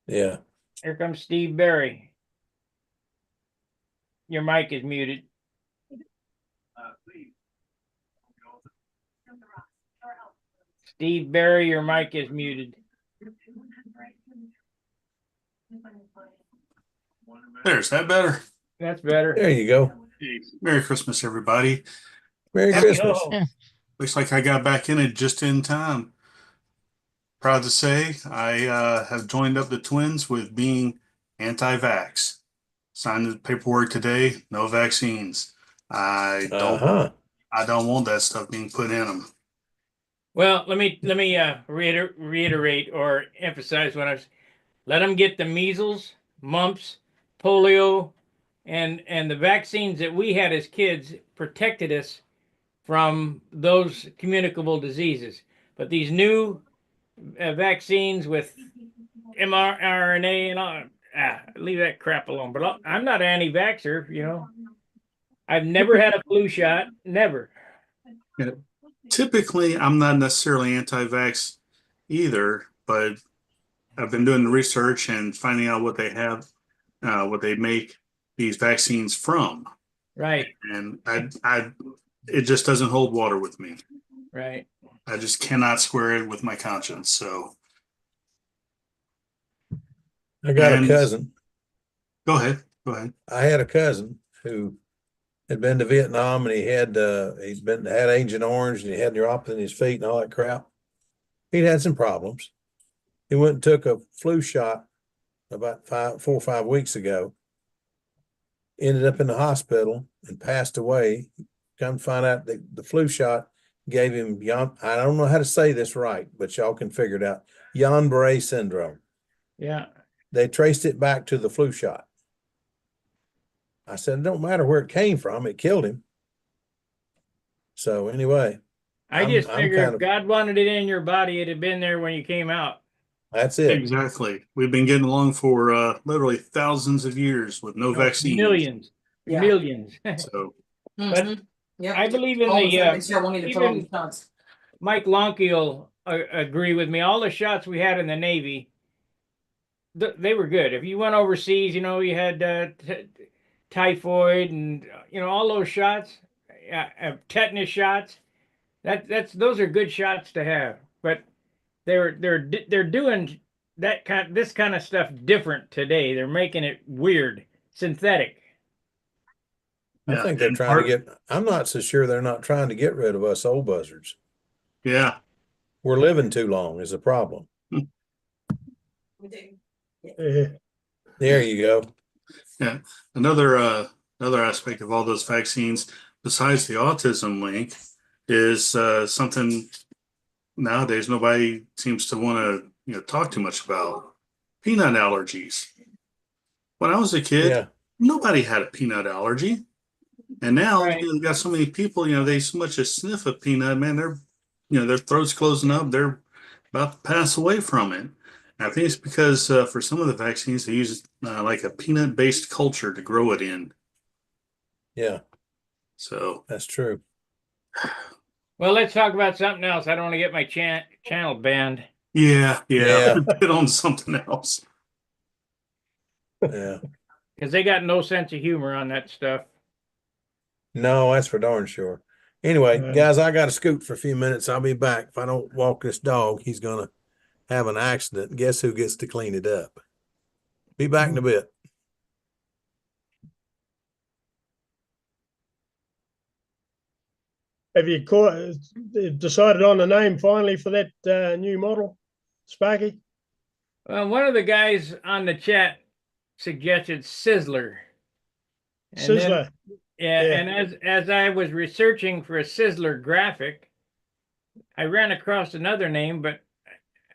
Yeah. Here comes Steve Barry. Your mic is muted. Steve Barry, your mic is muted. There's that better. That's better. There you go. Hey, Merry Christmas, everybody. Merry Happy- Christmas. Looks like I got back in it just in time. Proud to say I have joined up the twins with being anti-vax. Signed the paperwork today. No vaccines. I don't want that stuff being put in them. Well, let me reiterate or emphasize what I've. Let them get the measles, mumps, polio, and the vaccines that we had as kids protected us from those communicable diseases. But these new vaccines with mRNA and all, leave that crap alone. But I'm not an anti-vaxxer, you know. I've never had a flu shot, never. Yeah. Typically, I'm not necessarily anti-vax either, but I've been doing the research and finding out what they have, what they make these vaccines from. Right. And it just doesn't hold water with me. Right. I just cannot square it with my conscience. So I got a cousin. Go ahead. Go ahead. I had a cousin who had been to Vietnam, and he'd had Agent Orange, and he had neuropathy in his feet and all that crap. He'd had some problems. He went and took a flu shot about 4 or 5 weeks ago. Ended up in the hospital and passed away. Come to find out that the flu shot gave him I don't know how to say this right, but y'all can figure it out. Guillain-Barré syndrome. Yeah. They traced it back to the flu shot. I said, it don't matter where it came from, it killed him. So anyway, I just figure if God wanted it in your body, it'd have been there when you came out. That's it. Exactly. We've been getting along for literally thousands of years with no vaccines. Millions. Yeah. Millions. So, but Yeah. I believe in even Mike Lonke will agree with me. All the shots we had in the Navy, they were good. If you went overseas, you know, you had typhoid and all those shots, tetanus shots. Those are good shots to have. But they're doing this kind of stuff different today. They're making it weird, synthetic. I think they're trying to get. I'm not so sure they're not trying to get rid of us old buzzards. Yeah, we're living too long is a problem. There you go. Yeah, another aspect of all those vaccines, besides the autism link, is something nowadays nobody seems to want to talk too much about: peanut allergies. When I was a kid, nobody had a peanut allergy. And now you've got so many people, they so much as sniff a peanut, man, their throat's closing up. They're about to pass away from it. And I think it's because for some of the vaccines, they use like a peanut-based culture to grow it in. Yeah. So that's true. Well, let's talk about something else. I don't want to get my channel banned. Yeah. Get on something else. Yeah. Because they got no sense of humor on that stuff. No, that's for darn sure. Anyway, Uh, guys, I got to scoot for a few minutes. I'll be back. If I don't walk this dog, he's gonna have an accident. Guess who gets to clean it up? Be back in a bit. Have you decided on a name finally for that new model, Sparky? One of the guys on the chat suggested Sizzler. And then, Sizzler. yeah, Yeah. and as I was researching for a Sizzler graphic, I ran across another name, but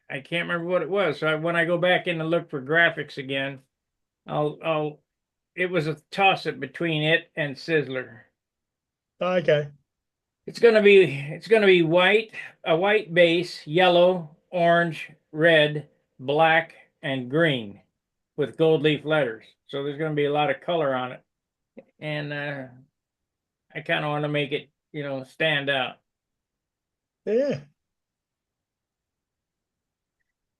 I can't remember what it was. So when I go back in and look for graphics again, it was a toss up between it and Sizzler. Okay. It's gonna be white, a white base, yellow, orange, red, black, and green with gold leaf letters. So there's gonna be a lot of color on it. And I kind of want to make it, stand out. Yeah.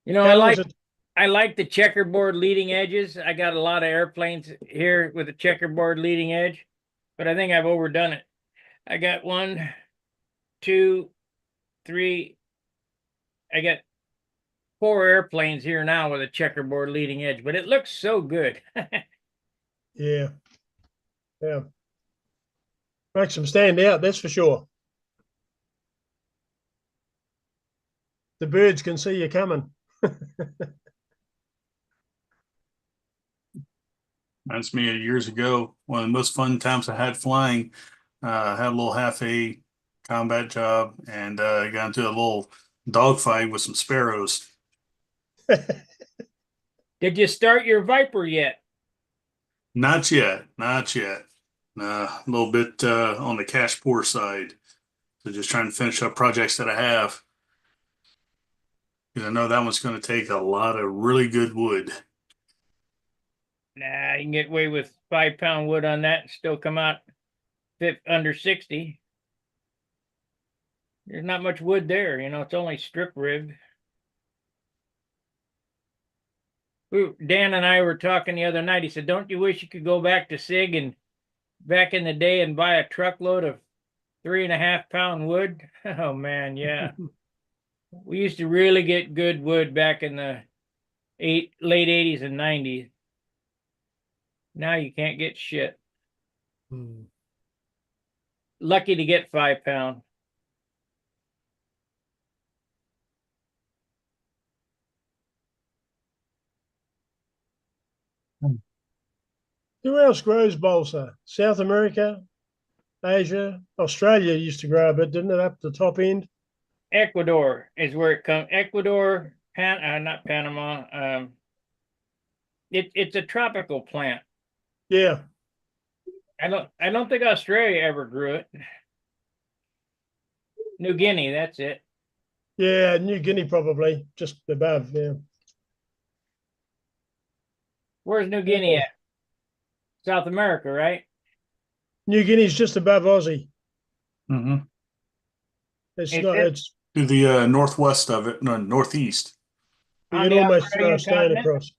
I How long like is it? I like the checkerboard leading edges. I got a lot of airplanes here with a checkerboard leading edge, but I think I've overdone it. I got 1, 2, 3. I got 4 airplanes here now with a checkerboard leading edge, but it looks so good. Yeah. Yeah. Makes them stand out, that's for sure. The birds can see you coming. That's me years ago. One of the most fun times I had flying. Had a little half-A combat job and got into a little dogfight with some sparrows. Did you start your Viper yet? Not yet, not yet. A little bit on the cash poor side. So just trying to finish up projects that I have. Because I know that one's going to take a lot of really good wood. Nah, you can get away with 5-pound wood on that and still come out under 60. There's not much wood there, it's only strip ribbed. Dan and I were talking the other night. He said, "Don't you wish you could go back to SIG and back in the day and buy a truckload of 3.5-pound wood?" Oh man, yeah. We used to really get good wood back in the late 80s and 90s. Now you can't get shit. Lucky to get 5-pound. Who else grows balsa? South America, Asia, Australia used to grow a bit, didn't it, up the top end? Ecuador is where it comes. Ecuador, not Panama. It's a tropical plant. Yeah. I don't think Australia ever grew it. New Guinea, that's it. Yeah, New Guinea probably, just above, yeah. Where's New Guinea at? South America, right? New Guinea's just above Aussie. Mm-hmm. It's To the northwest of it, no, northeast. you On can the almost throw a Australian stone continent? across.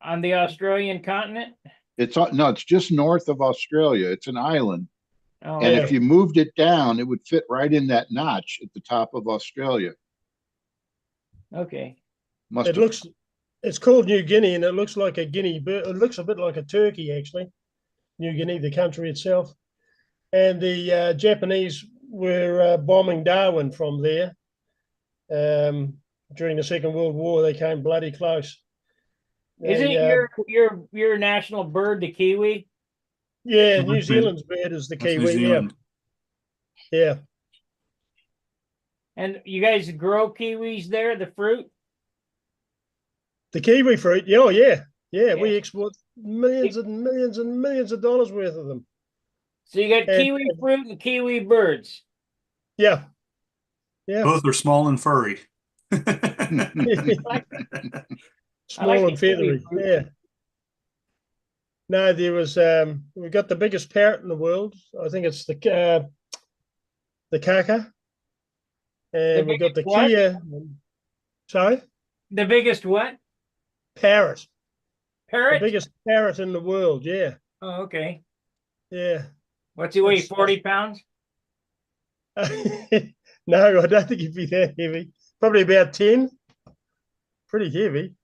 On the Australian continent? It's just north of Australia. It's an island. Oh, And Yeah. if you moved it down, it would fit right in that notch at the top of Australia. okay. It's called New Guinea, and it looks like a guinea bird. It looks a bit like a turkey, actually. New Guinea, the country itself. And the Japanese were bombing Darwin from there. During the Second World War, they came bloody close. Isn't your national bird the kiwi? Yeah, New Zealand's bird is the That's New kiwi. Yeah, Zealand. yeah. And you guys grow kiwis there, the fruit? The kiwi fruit. Yeah, yeah. Yeah. We export millions and millions and millions of dollars worth of them. So you got And- kiwi fruit and kiwi birds. Yeah, yeah. Both are small and furry. Small the and kiwi feathery. fruit. Yeah. No, there was we got the biggest parrot in the world. I think it's the kaka, and we got the biggest what? Kia. Sorry, The biggest what? parrot. The Parrot? biggest parrot in the world. Yeah, Oh, okay. yeah. What's he weigh? It's- 40 pounds? No, I don't think he'd be that heavy. Probably about 10. Pretty heavy.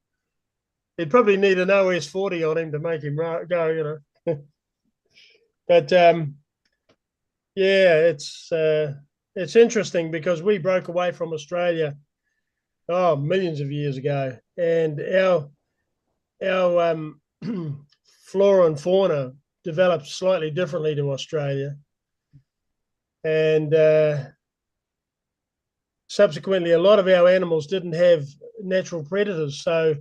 He'd probably need an OS 40 on him to make him go, you know. But yeah, it's interesting because we broke away from Australia millions of years ago, and our flora and fauna developed slightly differently to Australia, and subsequently, a lot of our animals didn't have natural predators, so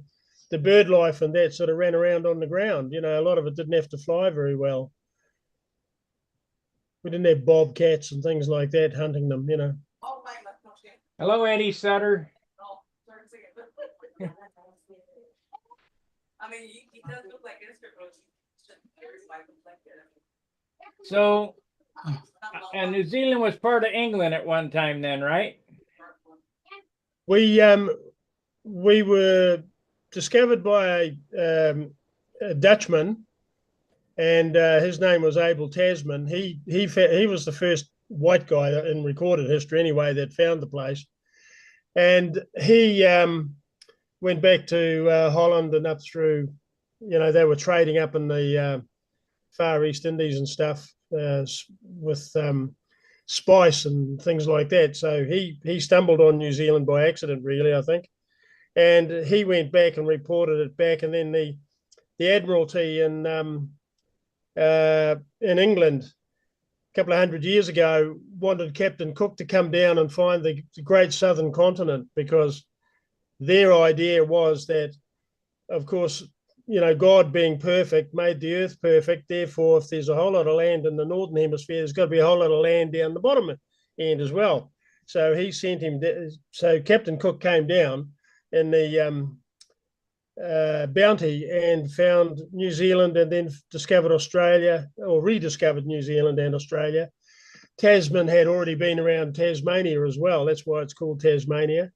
the bird life and that sort of ran around on the ground. You know, a lot of it didn't have to fly very well. We didn't have bobcats and things like that hunting them, you know. Hello, Eddie Sutter. I mean, he does look like So, and New Zealand was part of England at one time then, right? We were discovered by a Dutchman, and his name was Abel Tasman. He was the first white guy in recorded history, anyway, that found the place, and he went back to Holland and up through, you know, they were trading up in the Far East Indies and stuff with spice and things like that. So he stumbled on New Zealand by accident, really, I think, and he went back and reported it back, and then the Admiralty in England a couple of hundred years ago wanted Captain Cook to come down and find the great southern continent, because their idea was that, of course, you know, God being perfect made the earth perfect. Therefore, if there's a whole lot of land in the northern hemisphere, there's got to be a whole lot of land down the bottom end as well. So he sent him. So Captain Cook came down in the Bounty and found New Zealand, and then discovered Australia, or rediscovered New Zealand and Australia. Tasman had already been around Tasmania as well. That's why it's called Tasmania.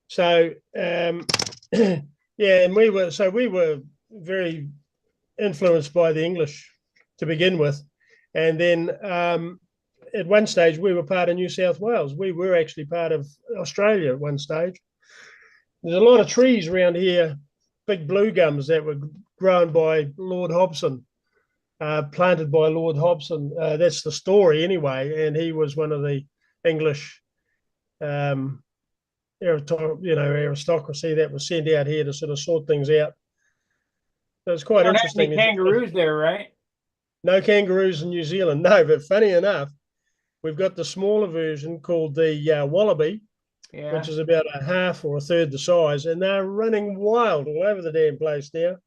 So yeah, and we were very influenced by the English to begin with, and then at one stage we were part of New South Wales. We were actually part of Australia at one stage. There's a lot of trees around here, big blue gums that were grown by Lord Hobson, planted by Lord Hobson. That's the story anyway, and he was one of the English aristocracy that was sent out here to sort of sort things out. So it's quite Don't have interesting. any kangaroos there, right? No kangaroos in New Zealand, no. But funny enough, we've got the smaller version called the wallaby, Yeah. which is about a half or a third the size, and they're running wild all over the damn place now.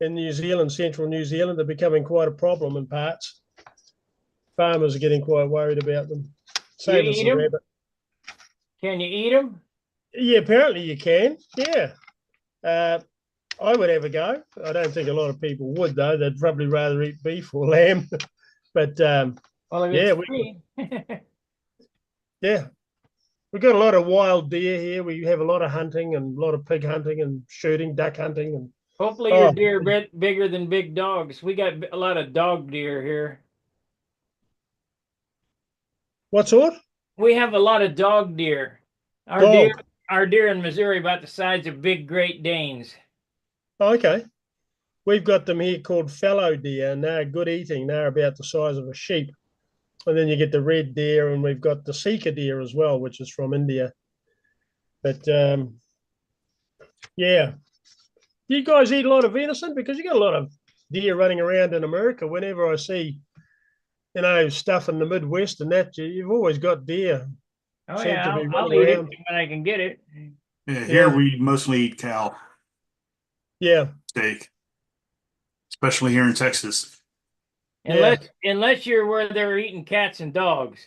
In New Zealand, central New Zealand, they're becoming quite a problem in parts. Farmers are getting quite worried about them. Same as the rabbit. Can you eat them? Yeah, apparently you can. Yeah. I would have a go. I don't think a lot of people would, though. They'd probably rather eat beef or lamb. But Well, yeah, yeah, we've got a lot of wild deer here. We have a lot of hunting and a lot of pig hunting and shooting, duck hunting, and Hopefully your deer are bigger than big dogs. We got a lot of dog deer here. What sort? We have a lot of dog deer. Our deer in Missouri about the size of big Great Danes. Oh, okay. We've got them here called fallow deer, and they're good eating. They're about the size of a sheep. And then you get the red deer, and we've got the Sika deer as well, which is from India. But yeah. Do you guys eat a lot of venison? Because you got a lot of deer running around in America. Whenever I see, you know, stuff in the Midwest and that, you've always got deer. Oh yeah, I'll eat it when I can get it. Yeah, here we mostly eat cow. Yeah. Steak. Especially here in Texas. Unless you're where they're eating cats and dogs.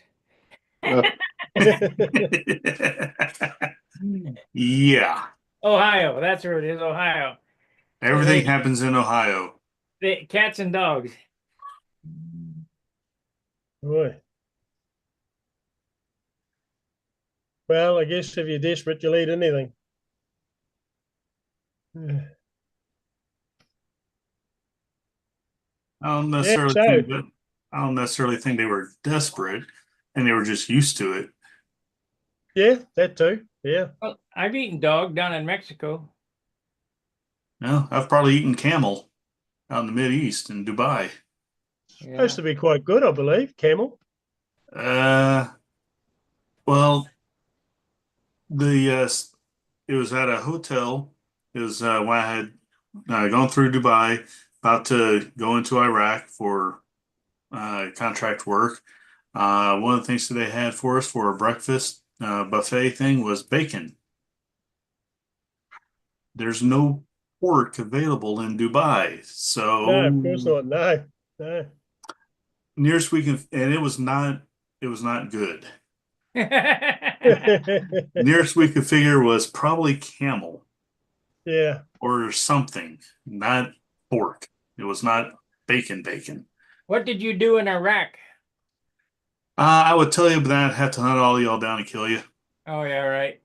Yeah. Ohio, that's where it is, Ohio. Everything happens in Ohio. The cats and dogs. Boy. Well, I guess if you're desperate, you'll eat anything. I don't necessarily think that. I don't necessarily think they were desperate, and they were just used to it. Yeah, that too. Yeah. Well, I've eaten dog down in Mexico. No, I've probably eaten camel out in the Mid East in Dubai. Supposed Yeah. to be quite good, I believe. Camel. Uh, well, the it was at a hotel. It was when I had gone through Dubai, about to go into Iraq for contract work. One of the things that they had for us for a breakfast buffet thing was bacon. There's no pork available in Dubai, No, of course so not. No, no. nearest we can, and it was not good. Nearest we could figure was probably camel Yeah. or something, not pork. It was not bacon. What did you do in Iraq? I would tell you, but then I'd have to hunt all y'all down and kill you. Oh yeah, right.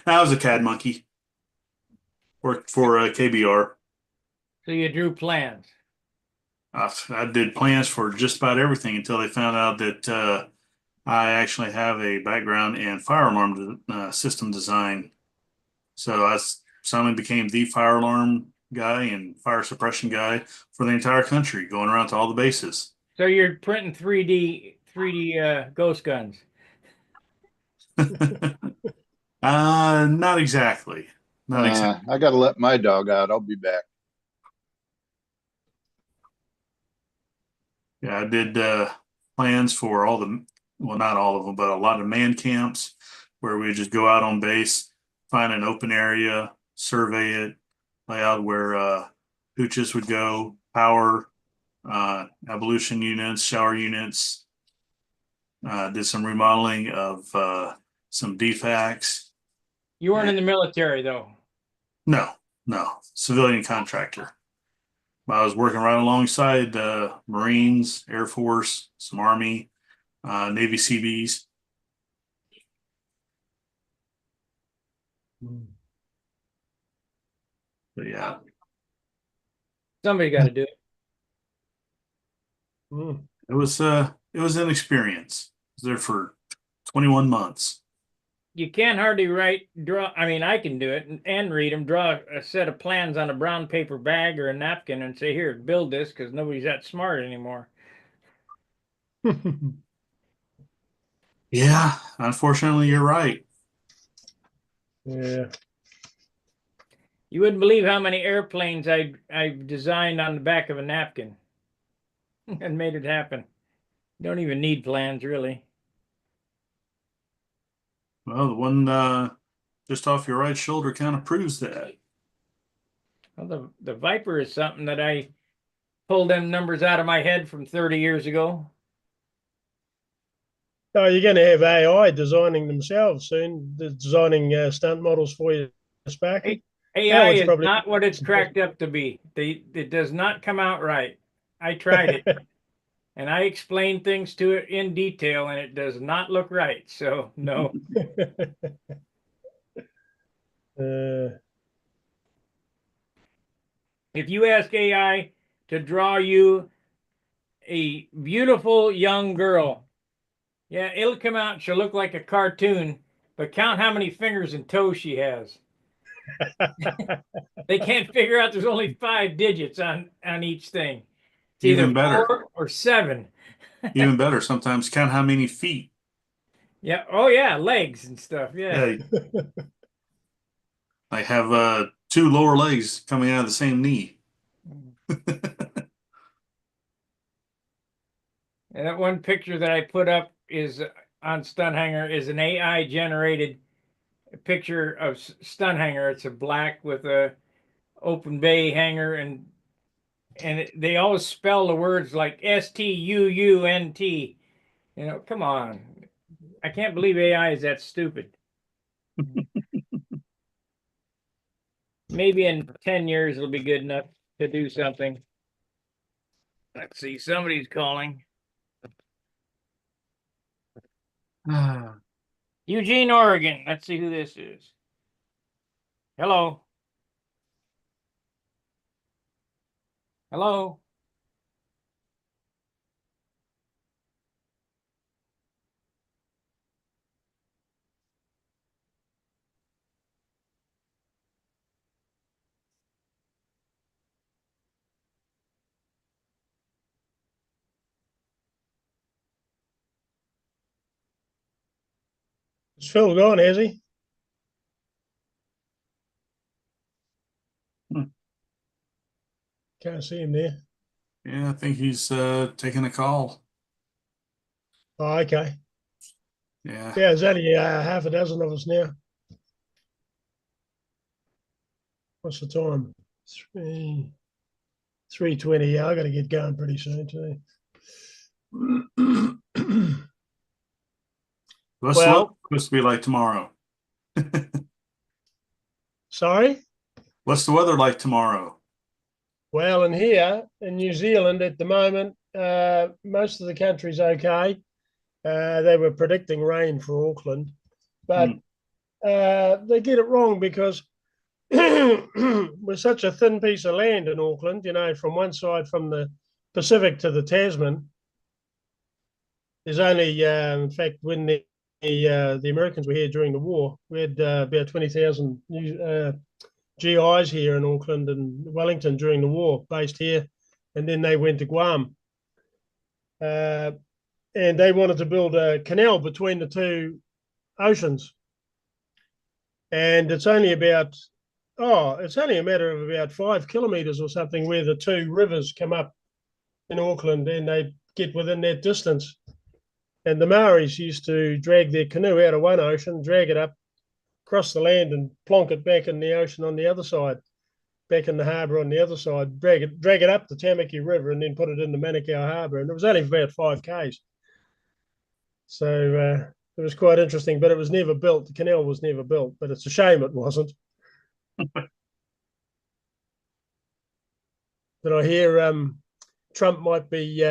I was a cad monkey. Worked for KBR. So you drew plans. I did plans for just about everything until they found out that I actually have a background in fire alarm system design. So I suddenly became the fire alarm guy and fire suppression guy for the entire country, going around to all the bases. So you're printing 3D ghost guns. Not exactly. Not exactly. I gotta let my dog out. I'll be back. Yeah, I did plans for all the, well, not all of them, but a lot of man camps where we just go out on base, find an open area, survey it, lay out where hooches would go, power, ablution units, shower units. Did some remodeling of some DFACs. You weren't in the military though. No, civilian contractor. I was working right alongside Marines, Air Force, some Army, Navy CBs. But yeah, Somebody got to do it. Mm. it was an experience. I was there for 21 months. You can't hardly draw. I mean, I can do it and read them. Draw a set of plans on a brown paper bag or a napkin and say, "Here, build this," because nobody's that smart anymore. Yeah, unfortunately, you're right. Yeah. You wouldn't believe how many airplanes I've designed on the back of a napkin and made it happen. Don't even need plans, really. Well, the one just off your right shoulder kind of proves that. Well, the Viper is something that I pulled them numbers out of my head from 30 years ago. Oh, you're going to have AI designing themselves soon, designing stunt models for you, Sparky. AI it's is probably not what it's cracked up to be. It does not come out right. I tried it and I explained things to it in detail and it does not look right. So no. If you ask AI to draw you a beautiful young girl, yeah, it'll come out and she'll look like a cartoon, but count how many fingers and toes she has. They can't figure out there's only 5 digits on each thing. It's either Even better. 4 or 7. Even better. Sometimes count how many feet. Yeah. Oh yeah, legs and stuff. Yeah. I have 2 lower legs coming out of the same knee. And that one picture that I put up is on Stunt Hangar is an AI generated picture of Stunt Hangar. It's a black with a open bay hangar and they always spell the words like STUUNT. You know, come on. I can't believe AI is that stupid. Maybe in 10 years it'll be good enough to do something. Let's see, somebody's calling. Eugene, Oregon. Let's see who this is. Hello. Hello. Phil gone, has he? Hmm. Can't see him there. Yeah, I think he's taking a call. Oh, okay. Yeah. Yeah, there's only half a dozen of us now. What's the time? 3:20. Yeah, I got to get going pretty soon too. What's the weather Well, supposed to be like tomorrow? sorry. What's the weather like tomorrow? Well, in here in New Zealand at the moment, most of the country's okay. They were predicting rain for Auckland, but Hmm. they get it wrong because we're such a thin piece of land in Auckland. You know, from one side, from the Pacific to the Tasman, there's only, in fact, when the Americans were here during the war, we had about 20,000 GIs here in Auckland and Wellington during the war, based here, and then they went to Guam. And they wanted to build a canal between the two oceans. And it's only it's only a matter of about 5 kilometers or something where the two rivers come up in Auckland and they get within that distance. And the Maoris used to drag their canoe out of one ocean, drag it up, cross the land and plonk it back in the ocean on the other side, back in the harbour on the other side, drag it up the Tamaki River and then put it in the Manukau Harbour. And it was only about 5 k's. So it was quite interesting, but it was never built. The canal was never built, but it's a shame it wasn't. But I hear Trump might be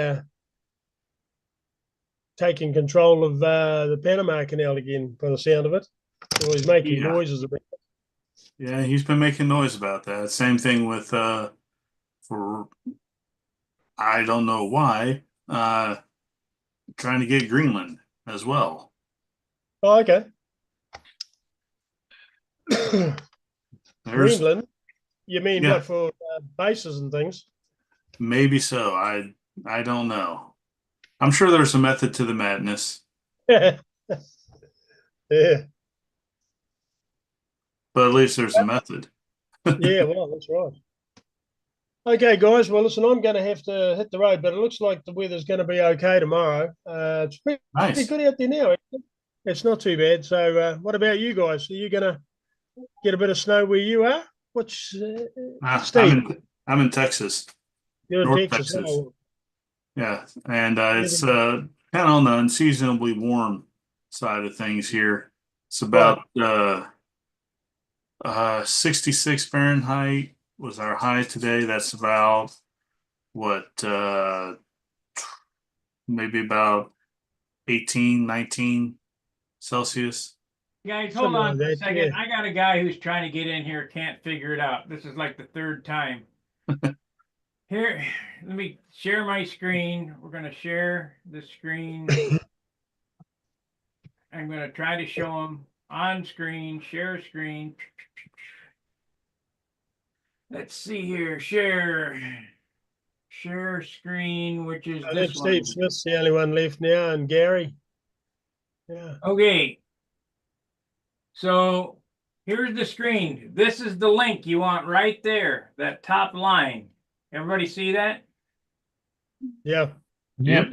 taking control of the Panama Canal again, by the sound of it. Or he's making Yeah. noises about it. Yeah, he's been making noise about that. Same thing with for I don't know why, trying to get Greenland as well. Oh, okay. There's Greenland? You mean yeah, what, for bases and things? maybe so. I don't know. I'm sure there's a method to the madness, Yeah. but at least there's a method. Yeah, well, that's right. Okay, guys. Well, listen, I'm going to have to hit the road, but it looks like the weather's going to be okay tomorrow. It's pretty Nice. good out there now. It's not too bad. So, what about you guys? Are you going to get a bit of snow where you are? What's Steve? I'm in Texas, You're in North Texas. Texas. Oh, Yeah, and it's yeah, kind of on the unseasonably warm side of things here. It's right. about 66 Fahrenheit was our high today. That's about what maybe about 18, 19 Celsius. Guys, hold Something on like for a that. Yeah. second. I got a guy who's trying to get in here, can't figure it out. This is like the third time. Here, let me share my screen. We're going to share the screen. I'm going to try to show him on screen, share screen. Let's see here, share screen, which is I this think one. Steve Smith's the only one left now, and Gary. Yeah. Okay. So here's the screen. This is the link you want right there, that top line. Everybody see that? Yeah. Yep.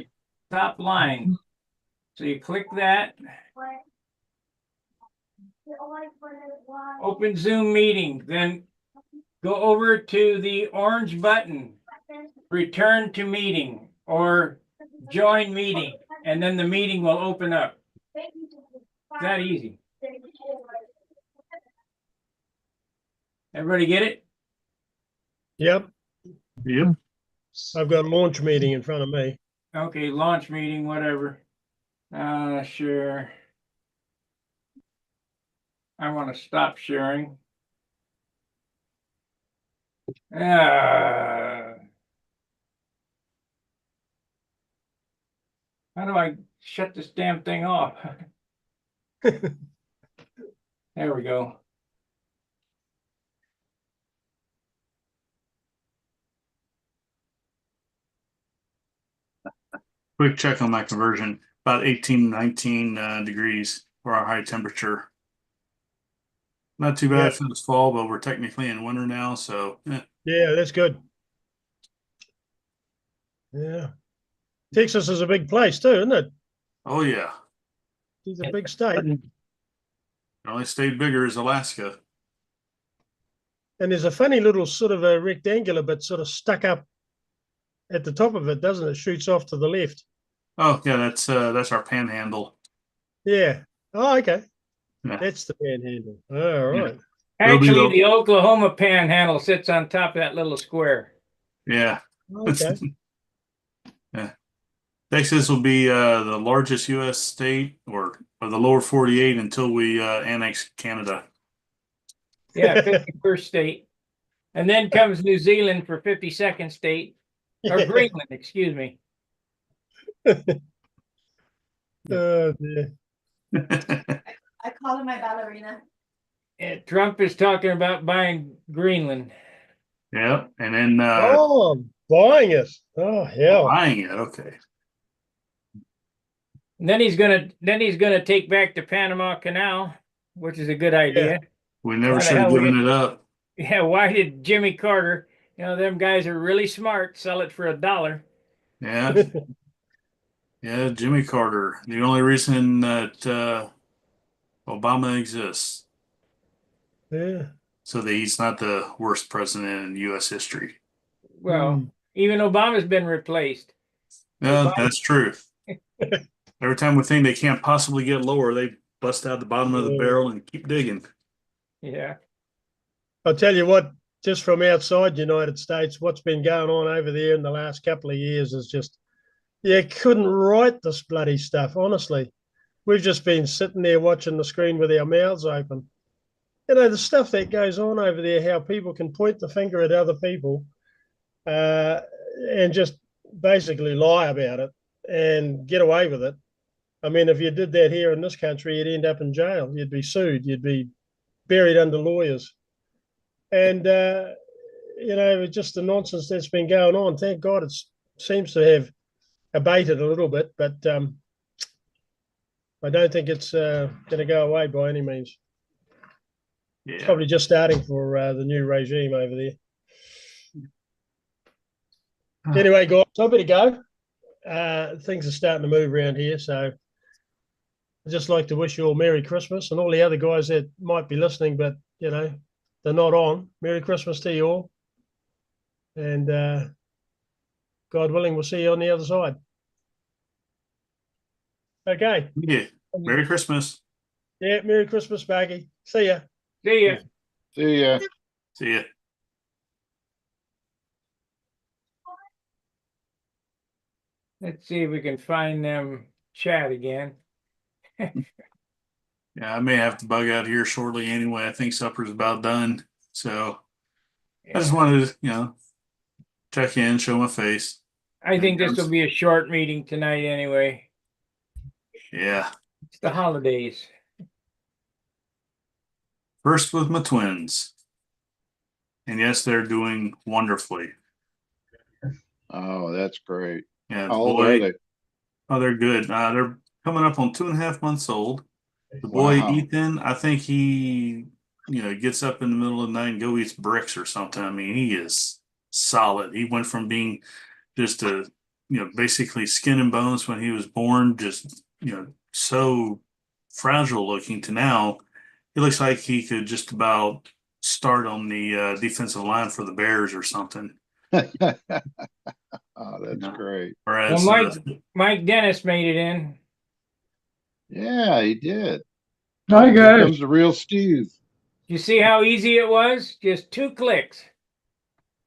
Top line. So you click that. Open Zoom meeting. Then go over to the orange button. Return to meeting or join meeting. And then the meeting will open up. It's that easy. Everybody get it? Yep. Yep. I've got a launch meeting in front of me. Okay, launch meeting, whatever. Share. I want to stop sharing. How do I shut this damn thing off? There we go. Quick check on my conversion. About 18, 19 degrees. for our high temperature. Not too bad for this fall, but we're technically in winter now, so Yeah, that's good. Yeah. Texas is a big place too, isn't it? oh yeah. It's a big state. The only state bigger is Alaska. And there's a funny little sort of a rectangular bit sort of stuck up at the top of it, doesn't it? Shoots off to the left. Oh yeah, that's our panhandle. Yeah. Oh, okay. Yeah. That's the panhandle. All right. It'll be Actually, the- the Oklahoma Panhandle sits on top of that little square. Yeah. Okay. Yeah. Texas will be the largest U.S. state or the lower 48 until we annex Canada. Yeah, 51st state. And then comes New Zealand for 52nd state. Or Greenland, excuse me. Oh, dear. I call her my ballerina. And Trump is talking about buying Greenland. Yeah. And then Oh, buying it. Oh, hell. buying it. Okay. And then he's gonna take back the Panama Canal, which is a good idea. We never Why the should have hell we given it up. Yeah, why did Jimmy Carter, them guys are really smart, sell it for $1? Yeah. Yeah, Jimmy Carter. The only reason that Obama exists. Yeah. So that he's not the worst president in U.S. history. Well, even Obama's been replaced. Yeah, that's true. Every time we think they can't possibly get lower, they bust out the bottom of the barrel and keep digging. Yeah. I'll tell you what, just from outside the United States, what's been going on over there in the last couple of years is just, you couldn't write this bloody stuff, honestly. We've just been sitting there watching the screen with our mouths open. The stuff that goes on over there, how people can point the finger at other people and just basically lie about it and get away with it. I mean, if you did that here in this country, you'd end up in jail. You'd be sued. You'd be buried under lawyers. And, just the nonsense that's been going on. Thank God it seems to have abated a little bit, but I don't think it's going to go away by any means. Yeah. It's probably just starting for the new regime over there. Anyway, guys, I better go. Things are starting to move around here, so I'd just like to wish you all Merry Christmas and all the other guys that might be listening, but they're not on. Merry Christmas to you all. And God willing, we'll see you on the other side. Okay. Yeah. Merry Christmas. Yeah, Merry Christmas, Baggy. See ya. See ya. See ya. See ya. Let's see if we can find them chat again. Yeah, I may have to bug out here shortly anyway. I think supper's about done. So I just wanted to, check in, show my face. I think this will be a short meeting tonight anyway. Yeah. It's the holidays. First with my twins. And yes, they're doing wonderfully. Oh, that's great. Yeah, How old are they? Oh, they're good. They're coming up on 2.5 months old. The boy, Wow. Ethan, I think he, gets up in the middle of the night and go eats bricks or something. I mean, he is solid. He went from being just basically skin and bones when he was born, just, so fragile looking, to now he looks like he could just about start on the defensive line for the Bears or something. Oh, that's great. Whereas, Well, Mike Dennis made it in. Yeah, he did. Hi, Here guys. comes the real Steve. You see how easy it was? Just 2 clicks.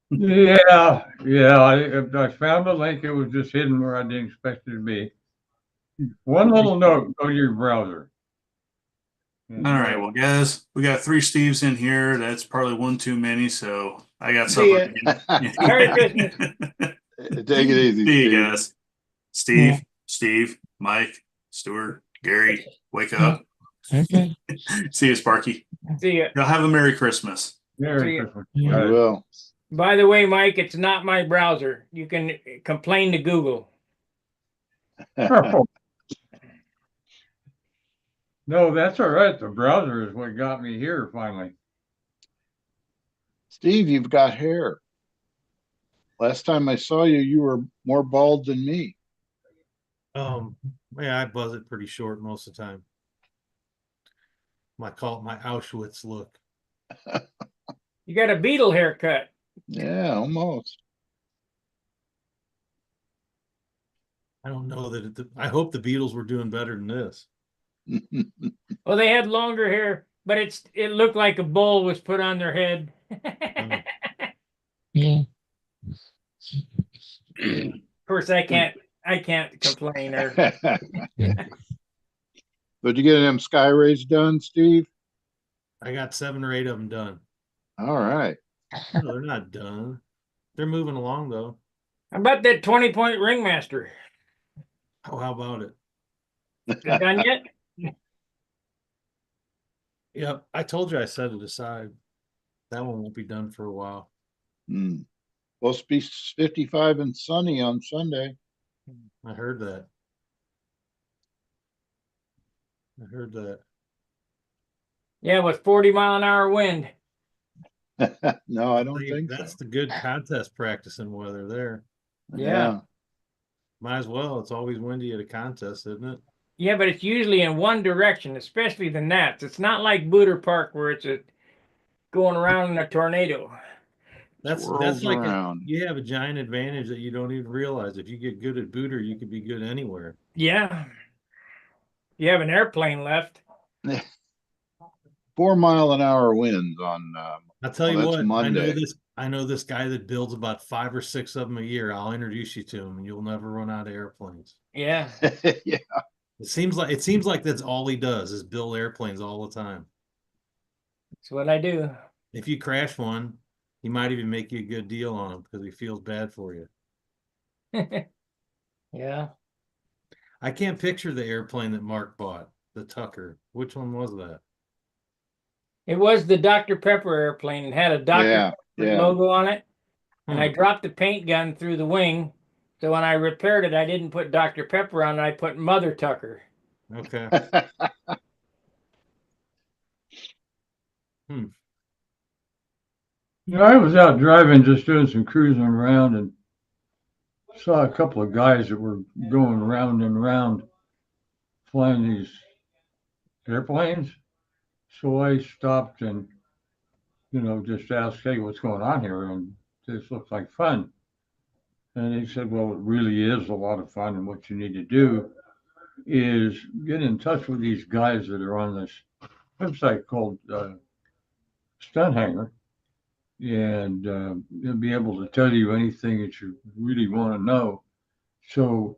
Yeah. I found the link. It was just hidden where I didn't expect it to be. One little note, go to your browser. all right, well, guys, we got 3 Steves in here. That's probably one too many, so I got See supper. Merry Christmas. Take it easy, See you Steve. guys. Steve, Mike, Stuart, Gary, wake up. Okay. See you, Sparky. See ya. Y'all have a Merry Christmas. Merry See Christmas. We guys. will. By the way, Mike, it's not my browser. You can complain to Google. No, that's all right. The browser is what got me here finally. Steve, you've got hair. Last time I saw you, you were more bald than me. Yeah, I buzz it pretty short most of the time. I call it my Auschwitz look. You got a beetle haircut. Yeah, almost. I don't know that I hope the Beatles were doing better than this. Well, they had longer hair, but it looked like a bowl was put on their head. Yeah. Of course, I can't complain. Or Did you get them sky rays done, Steve? I got 7 or 8 of them done. All right. No, they're not done. They're moving along though. how about that 20-point ringmaster? Oh, how about it? Is it done yet? Yep, I told you I set it aside. That one won't be done for a while. Supposed to be 55 and sunny on Sunday. I heard that. I heard that. Yeah, with 40-mile-an-hour wind. No, I don't think That's so. the good contest practicing weather there. Yeah. Might as well. It's always windy at a contest, isn't it? Yeah, but it's usually in one direction, especially the Nats. It's not like Booter Park where it's going around in a tornado. That's Swirls like around. you have a giant advantage that you don't even realize. If you get good at Booter, you could be good anywhere. Yeah. You have an airplane left. 4-mile-an-hour winds on. I'll tell you that's what. Monday. I know this guy that builds about 5 or 6 of them a year. I'll introduce you to him, and you'll never run out of airplanes. Yeah. Yeah. It seems like that's all he does is build airplanes all the time. That's what I do. If you crash one, he might even make you a good deal on them because he feels bad for you. Yeah. I can't picture the airplane that Mark bought, the Tucker. Which one was that? It was the Dr. Pepper airplane. It had a Dr. Pepper logo on it. And I dropped the paint gun through the wing. So when I repaired it, I didn't put Dr. Pepper on it. I put Mother Tucker. Okay. You know, I was out driving, just doing some cruising around, and saw a couple of guys that were going round and round flying these airplanes. So I stopped and, just asked, hey, what's going on here? And this looks like fun. And he said, well, it really is a lot of fun. And what you need to do is get in touch with these guys that are on this website called Stunt Hangar. And they'll be able to tell you anything that you really want to know. So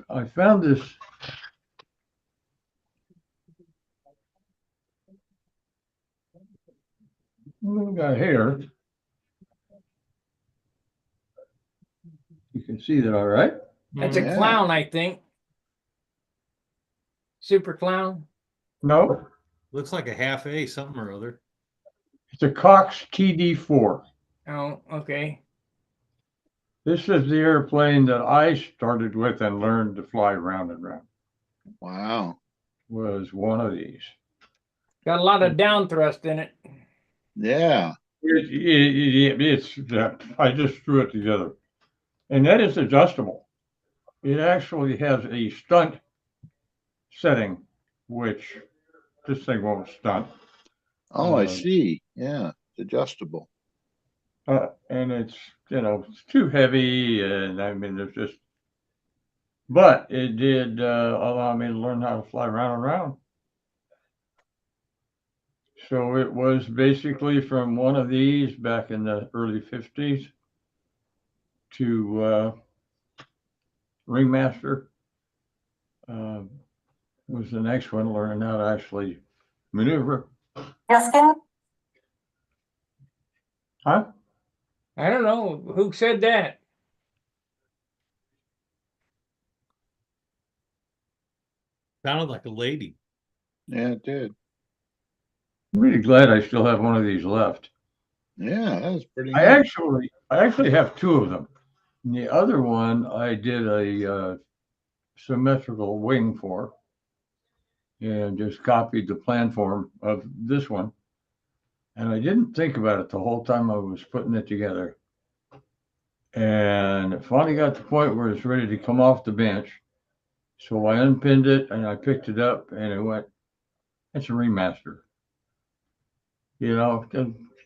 I found this little guy here. You can see that all right. That's a clown, I think. Super clown. No, Looks like a half A something or other. it's a Cox TD4. Oh, okay. This is the airplane that I started with and learned to fly round and round. Wow. Was one of these. Got a lot of down thrust in it. Yeah. It's I just threw it together. And that is adjustable. It actually has a stunt setting, which this thing won't stunt. Oh, I see. Yeah, it's adjustable. And it's, it's too heavy. And I mean, there's just, but it did allow me to learn how to fly round and round. So it was basically from one of these back in the early 50s to Ringmaster was the next one, learning how to actually maneuver. Justin? Huh? I don't know. Who said that? Sounded like a lady. Yeah, it did. I'm really glad I still have one of these left. Yeah, that was pretty I neat. actually have 2 of them. And the other one I did a symmetrical wing for. and just copied the plan form of this one. And I didn't think about it the whole time I was putting it together. And it finally got to the point where it's ready to come off the bench. So I unpinned it and I picked it up and it went, it's a remaster. You know,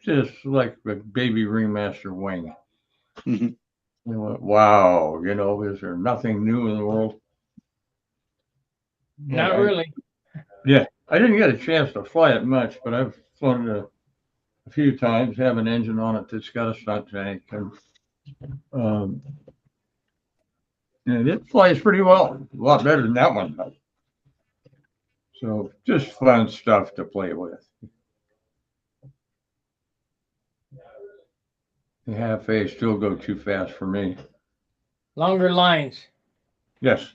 just like a baby remaster wing. Mhm. You went, wow, you know, is there nothing new in the world? Not I- really. Yeah, I didn't get a chance to fly it much, but I've flown it a few times, have an engine on it that's got a stunt tank, and it flies pretty well, a lot better than that one does. So just fun stuff to play with. The half A still go too fast for me. Longer lines. Yes.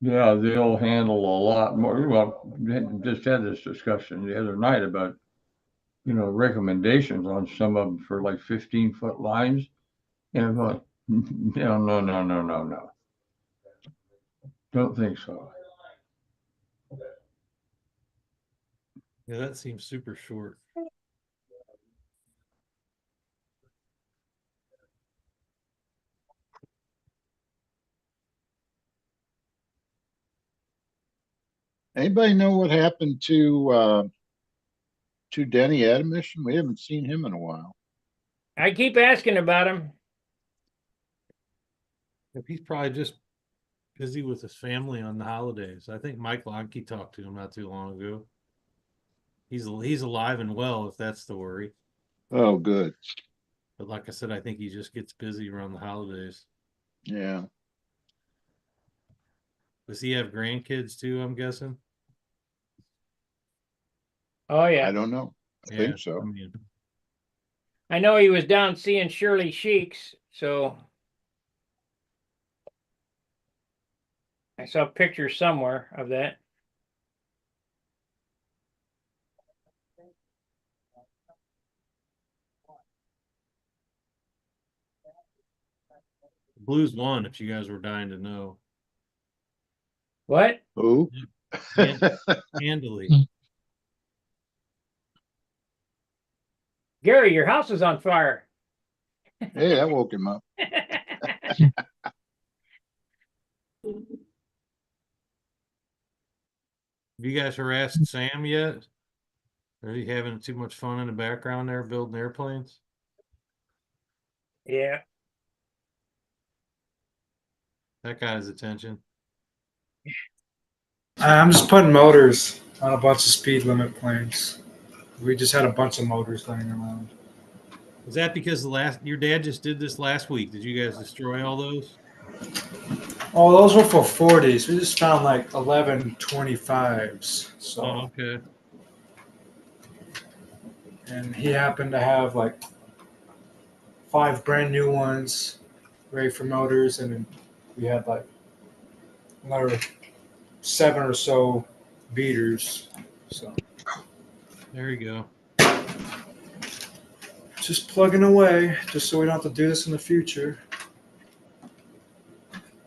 Yeah, they'll handle a lot more. Well, we just had this discussion the other night about, you know, recommendations on some of them for like 15-foot lines. And I'm like, no. Don't think so. Yeah, that seems super short. Anybody know what happened to Denny Admission? We haven't seen him in a while. I keep asking about him. If he's probably just busy with his family on the holidays. I think Mike Lonke talked to him not too long ago. He's alive and well, if that's the worry. Oh, good. But like I said, I think he just gets busy around the holidays. Yeah. Does he have grandkids too, I'm guessing? Oh yeah. I don't know. I think so. I mean, I know he was down seeing Shirley Sheiks, so I saw pictures somewhere of that. Blues won, if you guys were dying to know. What? Who? Handily. Gary, your house is on fire. Hey, that woke him up. Have you guys harassed Sam yet? Are you having too much fun in the background there building airplanes? Yeah. That got his attention. I'm just putting motors on a bunch of speed limit planes. We just had a bunch of motors laying around. Was that because your dad just did this last week? Did you guys destroy all those? Oh, those were for 40s. We just found like 11 25s. So, Oh, okay. and he happened to have like 5 brand new ones ready for motors, and then we had like another 7 or so beaters. So There you go. just plugging away, just so we don't have to do this in the future.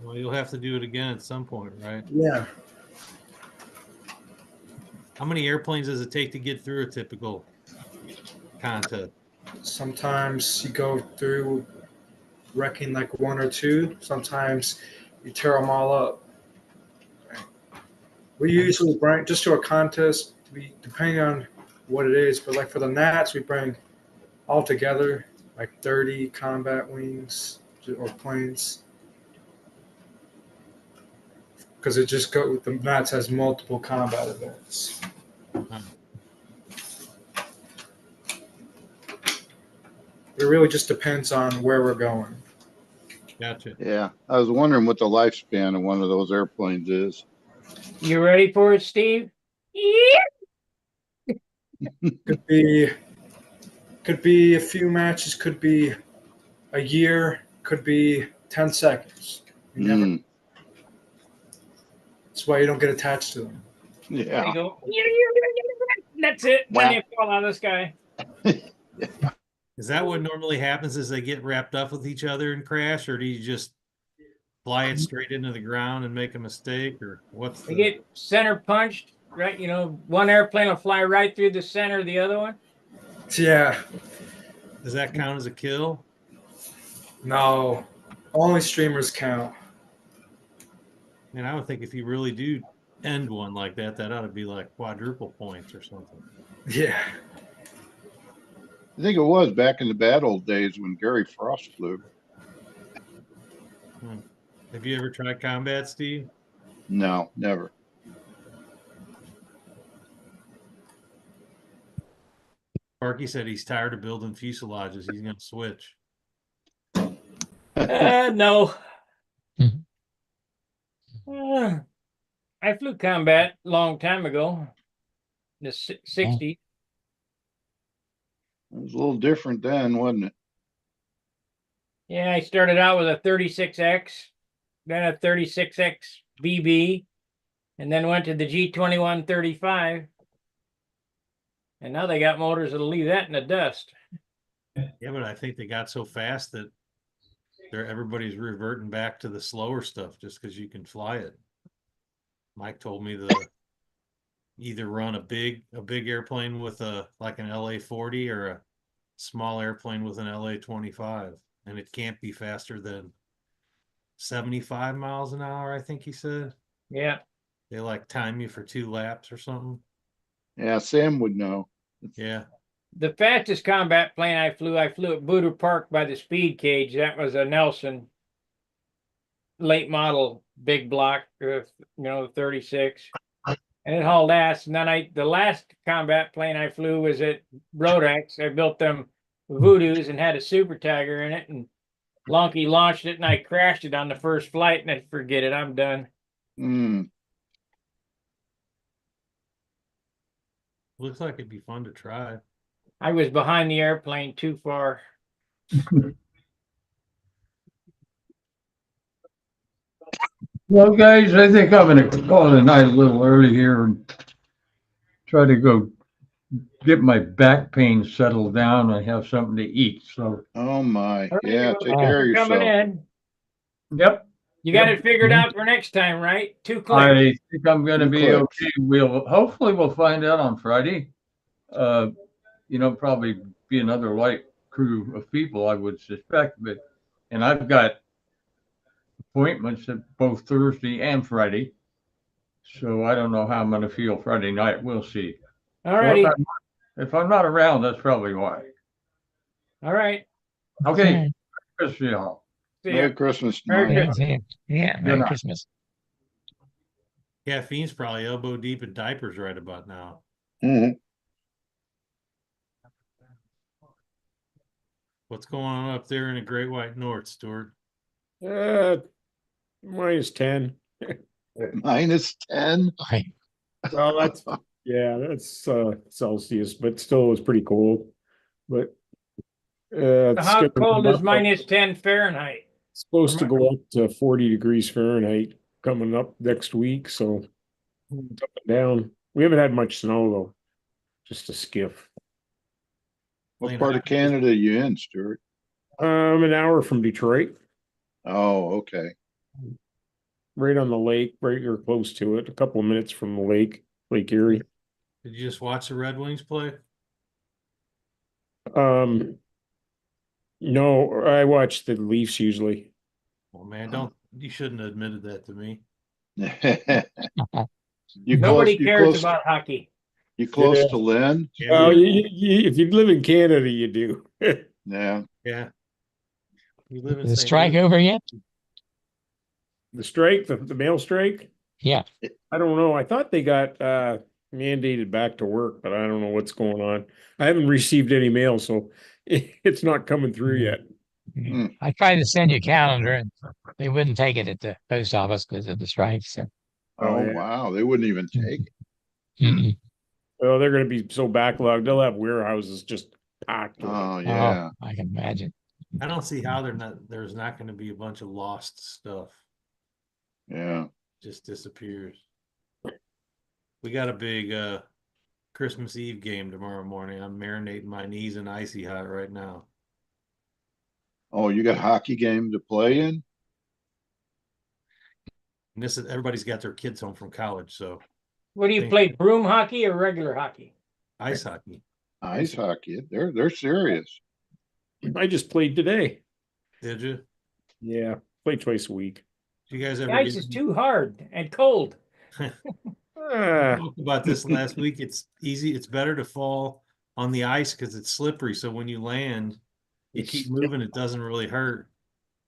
Well, you'll have to do it again at some point, right? Yeah. How many airplanes does it take to get through a typical contest? Sometimes you go through wrecking like 1 or 2. Sometimes you tear them all up. We usually bring, just to a contest, depending on what it is, but like for the Nats, we bring all together like 30 combat wings or planes. Because the Nats has multiple combat events. It really just depends on where we're going. Gotcha. Yeah. I was wondering what the lifespan of one of those airplanes is. You ready for it, Steve? Yeah. Could be a few matches, could be a year, could be 10 seconds. You never. That's why you don't get attached to them. Yeah. There you go. That's it. Wow. Then they fall out of the sky. Is that what normally happens? Is they get wrapped up with each other and crash, or do you just fly it straight into the ground and make a mistake, or what's They the? get center punched, right? You know, one airplane will fly right through the center of the other one. Yeah. Does that count as a kill? No. Only streamers count. And I would think if you really do end one like that, that ought to be like quadruple points or something. Yeah. I think it was back in the bad old days when Gary Frost flew. Have you ever tried combat, Steve? No, never. Sparky said he's tired of building fuselages. He's going to switch. No. Mhm. I flew combat a long time ago, in the 60s. It was a little different then, wasn't it? Yeah, I started out with a 36X, then a 36X BB, and then went to the G21 35. And now they got motors that'll leave that in the dust. Yeah, but I think they got so fast that everybody's reverting back to the slower stuff just because you can fly it. Mike told me to either run a big airplane with an LA-40 or a small airplane with an LA-25, and it can't be faster than 75 miles an hour, I think he said. Yeah. They like time you for 2 laps or something. Yeah, Sam would know. Yeah. The fastest combat plane I flew at Boudreaux Park by the speed cage. That was a Nelson late model big block, 36. And it hauled ass. And then the last combat plane I flew was at Rodex. I built them Voodoos and had a Super Tiger in it. And Lonky launched it and I crashed it on the first flight and I forget it. I'm done. Looks like it'd be fun to try. I was behind the airplane too far. Well, guys, I think I'm gonna call it a night a little early here and try to go get my back pain settled down. I have something to eat. So, Oh my, All right, yeah, well, take care of coming yourself. in. yep, You got Yep. it figured out for next time, right? 2 clicks. I think I'm gonna Two be clicks. okay. Hopefully we'll find out on Friday. Probably be another light crew of people, I would suspect, and I've got appointments at both Thursday and Friday. So I don't know how I'm gonna feel Friday night. We'll see. All So righty. if I'm not around, that's probably why. All right. Okay. Chris, y'all. See ya. Merry Christmas, Merry Mike. Christmas. Yeah, Good Merry night. Christmas. Caffeine's probably elbow deep in diapers right about now. Mhm. What's going on up there in the Great White North, Stuart? -10. -10. Right. Well, that's Celsius, but still it was pretty cold. But it's How gonna cold come is up- -10 Fahrenheit? It's supposed to go up to 40 degrees Fahrenheit coming up next week, so it's up and down. We haven't had much snow though, just a skiff. What part of Canada are you in, Stuart? An hour from Detroit, Oh, okay. right on the lake, right or close to it, a couple of minutes from the lake, Lake Erie. Did you just watch the Red Wings play? No, I watch the Leafs usually. Well, man, you shouldn't have admitted that to me. Nobody cares close, about hockey. you close Yeah. to Lynn? Oh, if you live in Canada, you do. Yeah. Yeah. You live in The St. strike Louis. over yet? The strike, the mail strike? Yeah. I don't know. I thought they got mandated back to work, but I don't know what's going on. I haven't received any mail, so it's not coming through yet. I tried to send you a calendar and they wouldn't take it at the post office because of the strike. So Oh, yeah. wow. They wouldn't even take it. mm-mm. Well, they're going to be so backlogged. They'll have warehouses just packed. with it. Oh, yeah. Oh, I can imagine. I don't see how there's not going to be a bunch of lost stuff. Yeah. Just disappears. We got a big Christmas Eve game tomorrow morning. I'm marinating my knees in icy hot right now. Oh, you got a hockey game to play in? And this is everybody's got their kids home from college, so What do you Thank play, broom hockey or regular hockey? ice hockey. Ice hockey, they're serious. I just played today. Did you? Yeah, play twice a week. Did you guys The ever ice get is too hard and cold. Ah, talked about this last week? It's easy. It's better to fall on the ice because it's slippery. So when you land, you keep moving. It doesn't really hurt.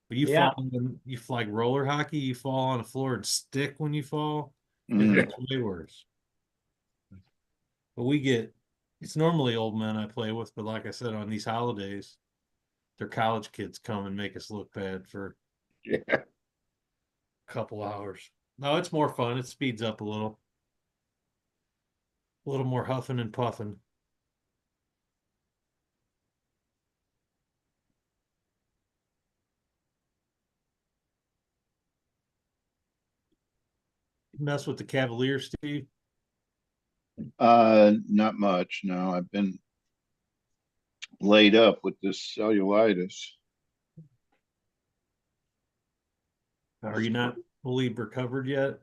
But you Yeah. fall, you like roller hockey. You fall on the floor and stick when you fall. It Mm. hurts way worse. But it's normally old men I play with. But like I said, on these holidays, their college kids come and make us look bad for yeah. a couple hours. No, it's more fun. It speeds up a little more huffing and puffing. Mess with the Cavaliers, Steve? Not much. No, I've been laid up with this cellulitis. Are you not fully recovered yet?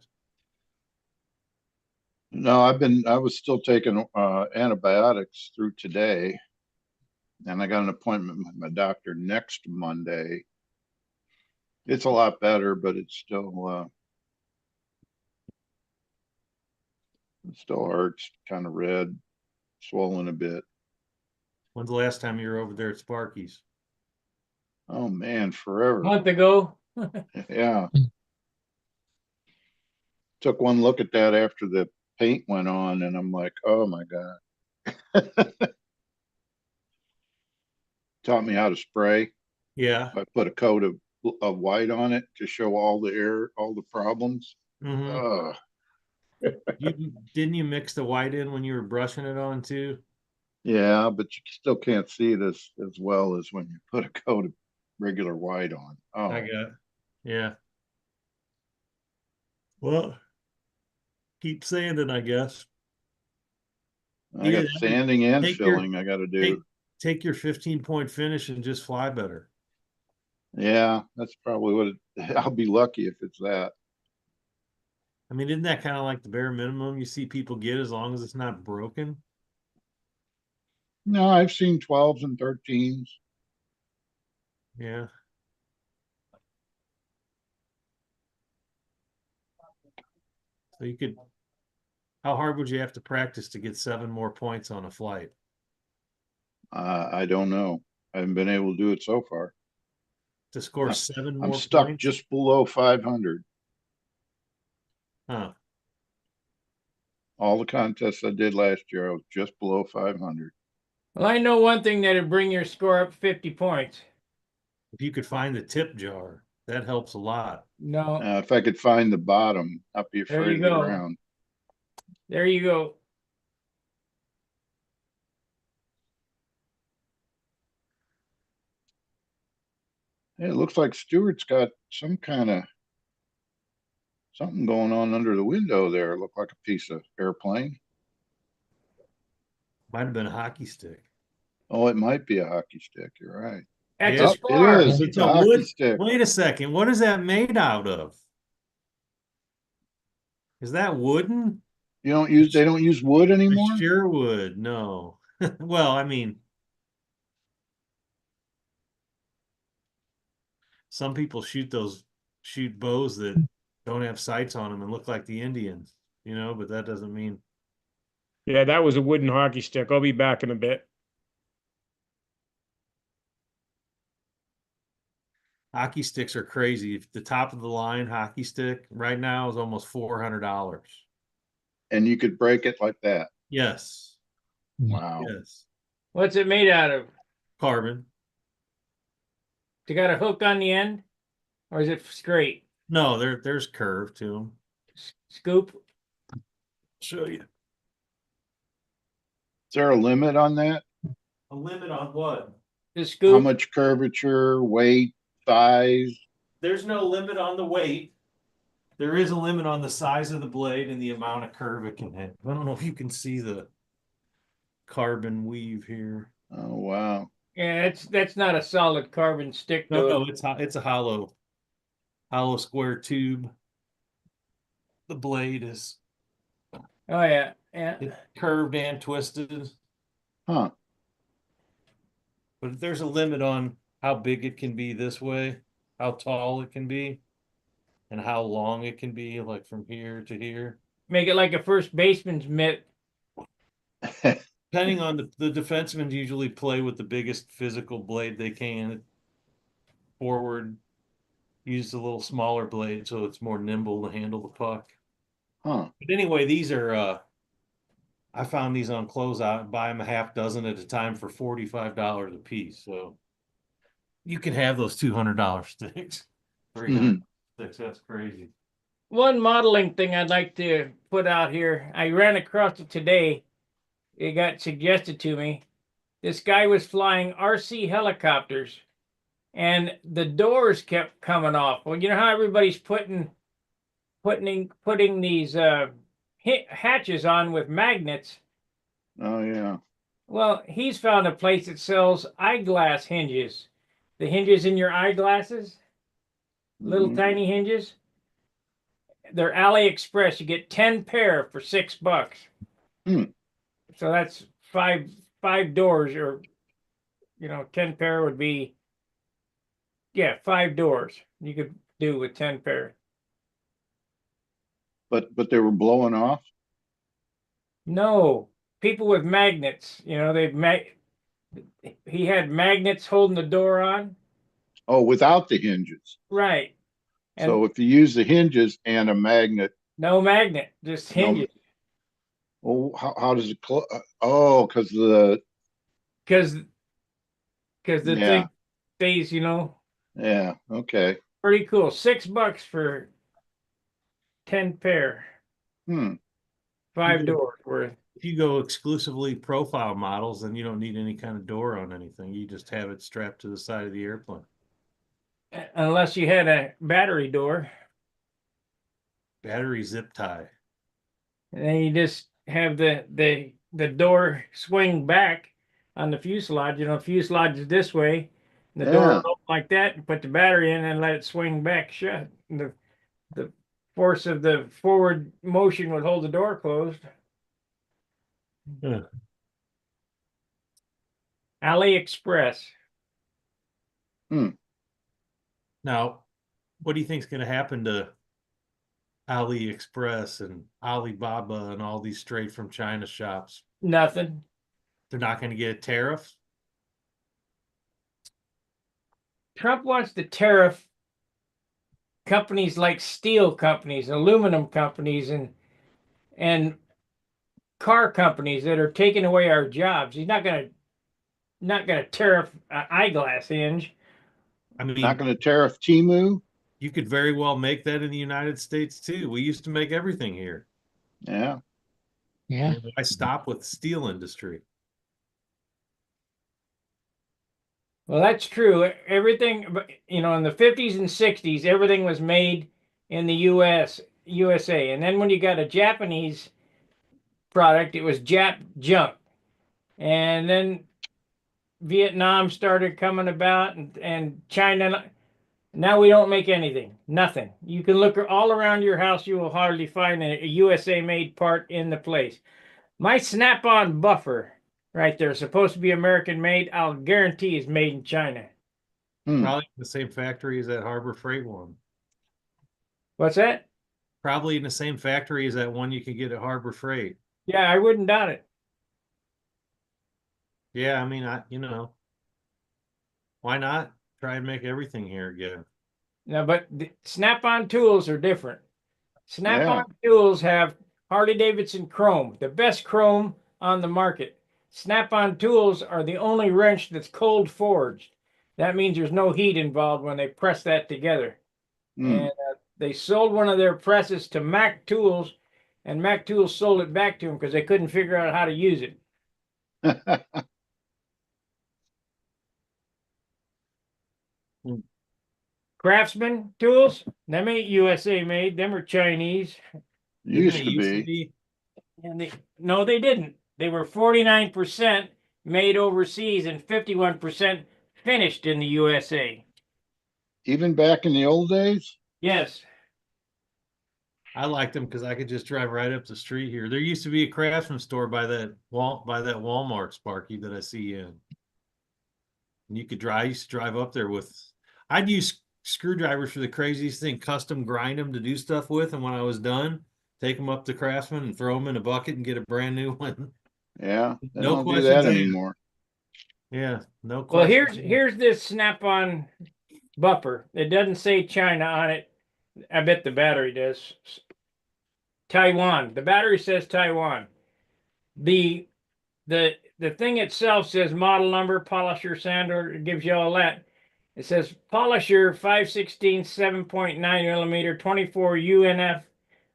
No, I was still taking antibiotics through today, and I got an appointment with my doctor next Monday. It's a lot better, but it still hurts, kind of red, swollen a bit. When's the last time you were over there at Sparky's? Oh man, forever. Month ago. Yeah. Took one look at that after the paint went on, and I'm like, oh my God. Taught me how to spray. Yeah. I put a coat of white on it to show all the error, all the problems. Mm-hmm. Didn't you mix the white in when you were brushing it on too? Yeah, but you still can't see it as well as when you put a coat of regular white on. Oh, I got it. Yeah. Well, keep sanding, I guess. I got sanding and Take your- filling I got to do. Take your 15-point finish and just fly better. Yeah, that's probably what I'll be lucky if it's that. I mean, isn't that kind of like the bare minimum you see people get as long as it's not broken? No, I've seen 12s and 13s. Yeah. So how hard would you have to practice to get 7 more points on a flight? I don't know. I haven't been able to do it so far. To score 7 more I'm stuck points? just below 500. Huh. All the contests I did last year, I was just below 500. Well, I know one thing that'd bring your score up 50 points. If you could find the tip jar, that helps a lot. No. If I could find the bottom, I'd be There afraid you of the go. ground. There you go. Hey, it looks like Stewart's got some kind of something going on under the window there. It looked like a piece of airplane. Might have been a hockey stick. Oh, it might be a hockey stick. You're right. That's Yeah. a spar. It is. It's a hockey wood. stick. Wait a second. What is that made out of? Is that wooden? They don't use wood anymore? I sure would. No. Well, I mean, some people shoot bows that don't have sights on them and look like the Indians, but that doesn't mean. Yeah, that was a wooden hockey stick. I'll be back in a bit. Hockey sticks are crazy. If the top of the line hockey stick right now is almost $400. And you could break it like that. Yes. Wow. Yes. What's it made out of? Carbon. You got a hook on the end? Or is it straight? No, there's curve to them. Scoop? Show you. Is there a limit on that? A limit on what? The scoop? How much curvature, weight, size? There's no limit on the weight. There is a limit on the size of the blade and the amount of curve it can have. I don't know if you can see the carbon weave here. Oh, wow. Yeah, that's not a solid carbon stick, though. No, it's a hollow square tube. the blade is Oh yeah, yeah. it's curved and twisted, Huh. but there's a limit on how big it can be this way, how tall it can be, and how long it can be, like from here to here. Make it like a first baseman's mitt. Depending on the defensemen usually play with the biggest physical blade they can. Forward, use a little smaller blade so it's more nimble to handle the puck. Huh. But anyway, these are I found these on closeout and buy them a half dozen at a time for $45 a piece. So you can have those $200 sticks. $300 sticks. That's crazy. One modeling thing I'd like to put out here. I ran across it today. It got suggested to me. This guy was flying RC helicopters, and the doors kept coming off. Well, you know how everybody's putting these hatches on with magnets. Oh yeah. Well, he's found a place that sells eyeglass hinges. The hinges in your eyeglasses, little Mhm. tiny hinges. They're AliExpress. You get 10 pair for $6. Hmm. So that's five doors, or 10 pair would be, yeah, 5 doors you could do with 10 pair. But they were blowing off. No, people with magnets, he had magnets holding the door on. Oh, without the hinges. Right. And So if you use the hinges and a magnet, no magnet, just no. hinges. Oh, how does it close? Oh, because the Because the yeah, thing stays, yeah, okay. pretty cool. $6 for 10 pair, Hmm. 5 doors worth. If you go exclusively profile models, then you don't need any kind of door on anything. You just have it strapped to the side of the airplane. Unless you had a battery door, Battery zip tie. and then you just have the door swing back on the fuselage. Fuselage is this way, and the door Yeah. would open like that, and put the battery in and let it swing back shut. And the force of the forward motion would hold the door closed. Yeah. AliExpress. Now, what do you think is going to happen to AliExpress and Alibaba and all these straight from China shops? Nothing. They're not going to get a tariff? Trump wants to tariff companies like steel companies, aluminum companies, and car companies that are taking away our jobs. He's not gonna tariff eyeglass hinge. I mean, Not going to tariff Timu. you could very well make that in the United States too. We used to make everything here. Yeah. Yeah. I stop with steel industry. Well, that's true. Everything, in the 50s and 60s, everything was made in the USA. And then when you got a Japanese product, it was Jap junk. And then Vietnam started coming about, and China. Now we don't make anything, nothing. You can look all around your house, you will hardly find a USA made part in the place. My Snap-on buffer right there, supposed to be American made, I'll guarantee is made in China. Probably the same factory as that Harbor Freight one. What's that? Probably in the same factory as that one you could get at Harbor Freight. Yeah, I wouldn't doubt it. Yeah, I mean, why not try and make everything here again? No, but the Snap-on tools are different. Snap-on tools have Harley-Davidson chrome, the best chrome on the market. Snap-on tools are the only wrench that's cold forged. That means there's no heat involved when they press that together. And they sold one of their presses to Mac Tools, and Mac Tools sold it back to them because they couldn't figure out how to use it. Craftsman tools, them ain't USA made, them are Chinese. Used to be. And no, they didn't. They were 49% made overseas and 51% finished in the USA. Even back in the old days? Yes. I liked them because I could just drive right up the street here. There used to be a Craftsman store by that Walmart, Sparky, that I see in. And you could drive. I used to drive up there with. I'd use screwdrivers for the craziest thing, custom grind them to do stuff with, and when I was done, take them up to Craftsman and throw them in a bucket and get a brand new one. Yeah, they No don't do that questions asked. anymore. Yeah, no Well, questions. here's this snap-on buffer. It doesn't say China on it. I bet the battery does. Taiwan. The battery says Taiwan. The the thing itself says model number, polisher, sander. It gives you all that. It says polisher 5/16 7.9 millimeter 24 UNF,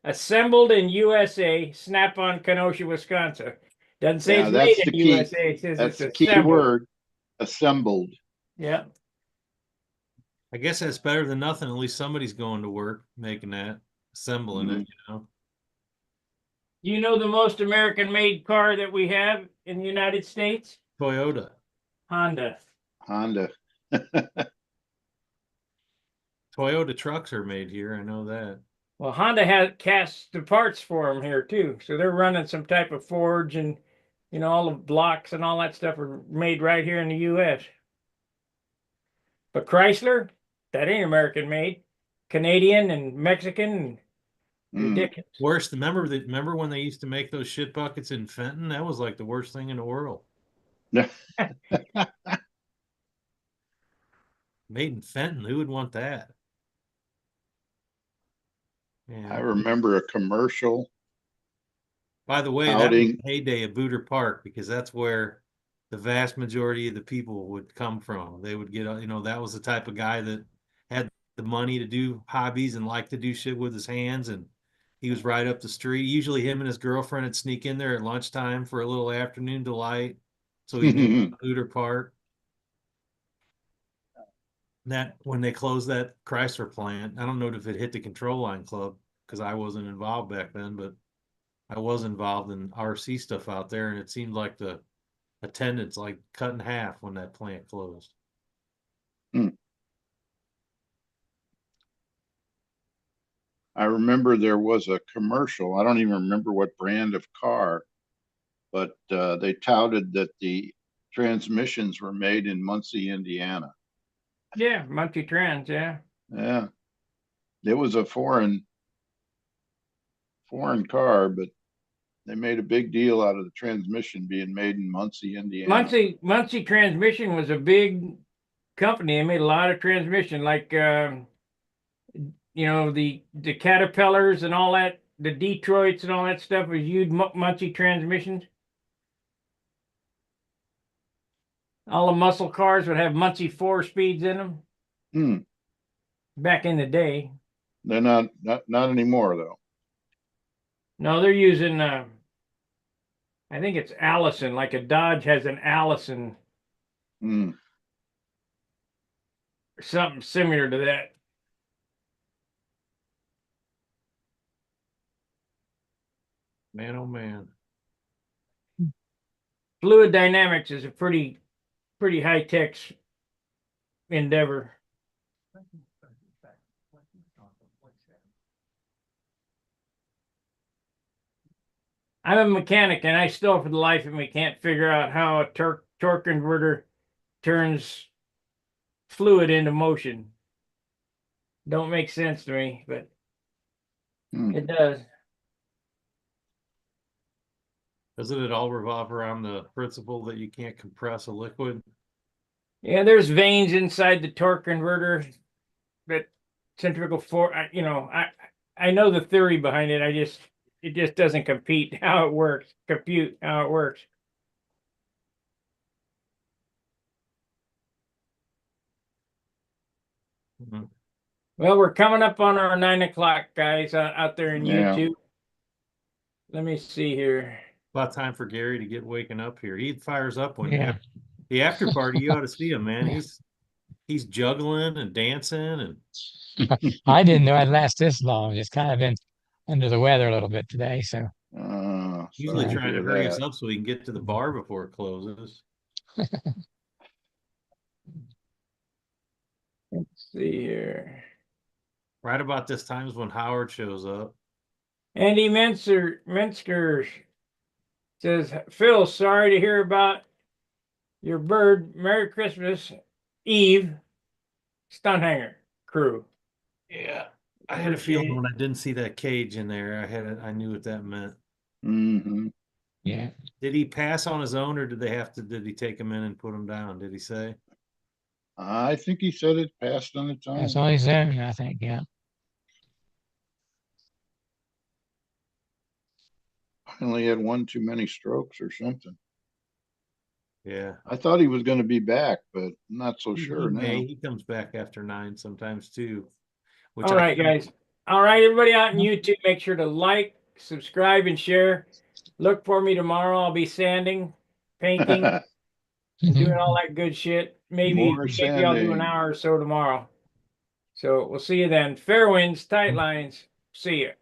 assembled in USA, Snap-on, Kenosha, Wisconsin. Doesn't say Yeah, it's that's made the in key. USA. It says That's it's the key assembled. word, assembled. Yeah. I guess that's better than nothing. At least somebody's going to work making that, assembling it, you know. You know the most American-made car that we have in the United States? Toyota. Honda. Honda. Toyota trucks are made here. I know that. Well, Honda has cast the parts for them here too. So they're running some type of forge, and all the blocks and all that stuff are made right here in the US. But Chrysler, that ain't American made. Canadian and Mexican. Ridiculous. Worse, remember when they used to make those shit buckets in Fenton? That was like the worst thing in the world. Made in Fenton, who would want that? Yeah. I remember a commercial. By the way, that was outing. the heyday of Booter Park, because that's where the vast majority of the people would come from. They would get, that was the type of guy that had the money to do hobbies and liked to do shit with his hands. And he was right up the street. Usually him and his girlfriend would sneak in there at lunchtime for a little afternoon delight. So he knew Booter Park. That when they closed that Chrysler plant, I don't know if it hit the control line club because I wasn't involved back then, but I was involved in RC stuff out there, and it seemed like the attendance like cut in half when that plant closed. I remember there was a commercial. I don't even remember what brand of car, but they touted that the transmissions were made in Muncie, Indiana. Yeah, Muncie Trans, yeah. Yeah. It was a foreign car, but they made a big deal out of the transmission being made in Muncie, Indiana. Muncie Transmission was a big company. They made a lot of transmission, like the Caterpillars and all that, the Detroits and all that stuff was used Muncie transmissions. All the muscle cars would have Muncie 4-speeds in them. Back in the day. They're not anymore though. No, they're using I think it's Allison, like a Dodge has an Allison. Or something similar to that. Man, oh man. Fluid dynamics is a pretty high-tech endeavor. I'm a mechanic, and I still, for the life of me, can't figure out how a torque converter turns fluid into motion. Don't make sense to me, but it does. Doesn't it all revolve around the principle that you can't compress a liquid? Yeah, there's veins inside the torque converter that centrifugal force. I know the theory behind it. It just doesn't compute how it works. Well, we're coming up on our 9 o'clock, guys, out there in YouTube. Let me see here. About time for Gary to get waking up here. He fires up when the after party. You ought to see him, man. He's juggling and dancing, and I didn't know I'd last this long. Just kind of been under the weather a little bit today, so usually trying to hurry us up so we can get to the bar before it closes. Let's see here. Right about this time is when Howard shows up. Andy Mensker says, Phil, sorry to hear about your bird. Merry Christmas Eve, Stunt Hangar crew. Yeah. I had a feeling when I didn't see that cage in there, I knew what that meant. Mm-hmm. Yeah. Did he pass on his own, or did he take him in and put him down? Did he say? I think he said it passed on its own. That's all he's doing, I think. Yeah. Finally had one too many strokes or something. Yeah. I thought he was going to be back, but I'm not so sure now. He comes back after 9 sometimes too. Which All right, guys. All right, everybody out on YouTube, make sure to like, subscribe, and share. Look for me tomorrow. I'll be sanding, painting, and doing all that good shit. Maybe More I'll do an sanding. hour or so tomorrow. So we'll see you then. Fair winds, tight lines. See you.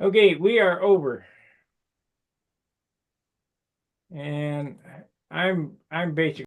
Okay, we are over. And I'm basically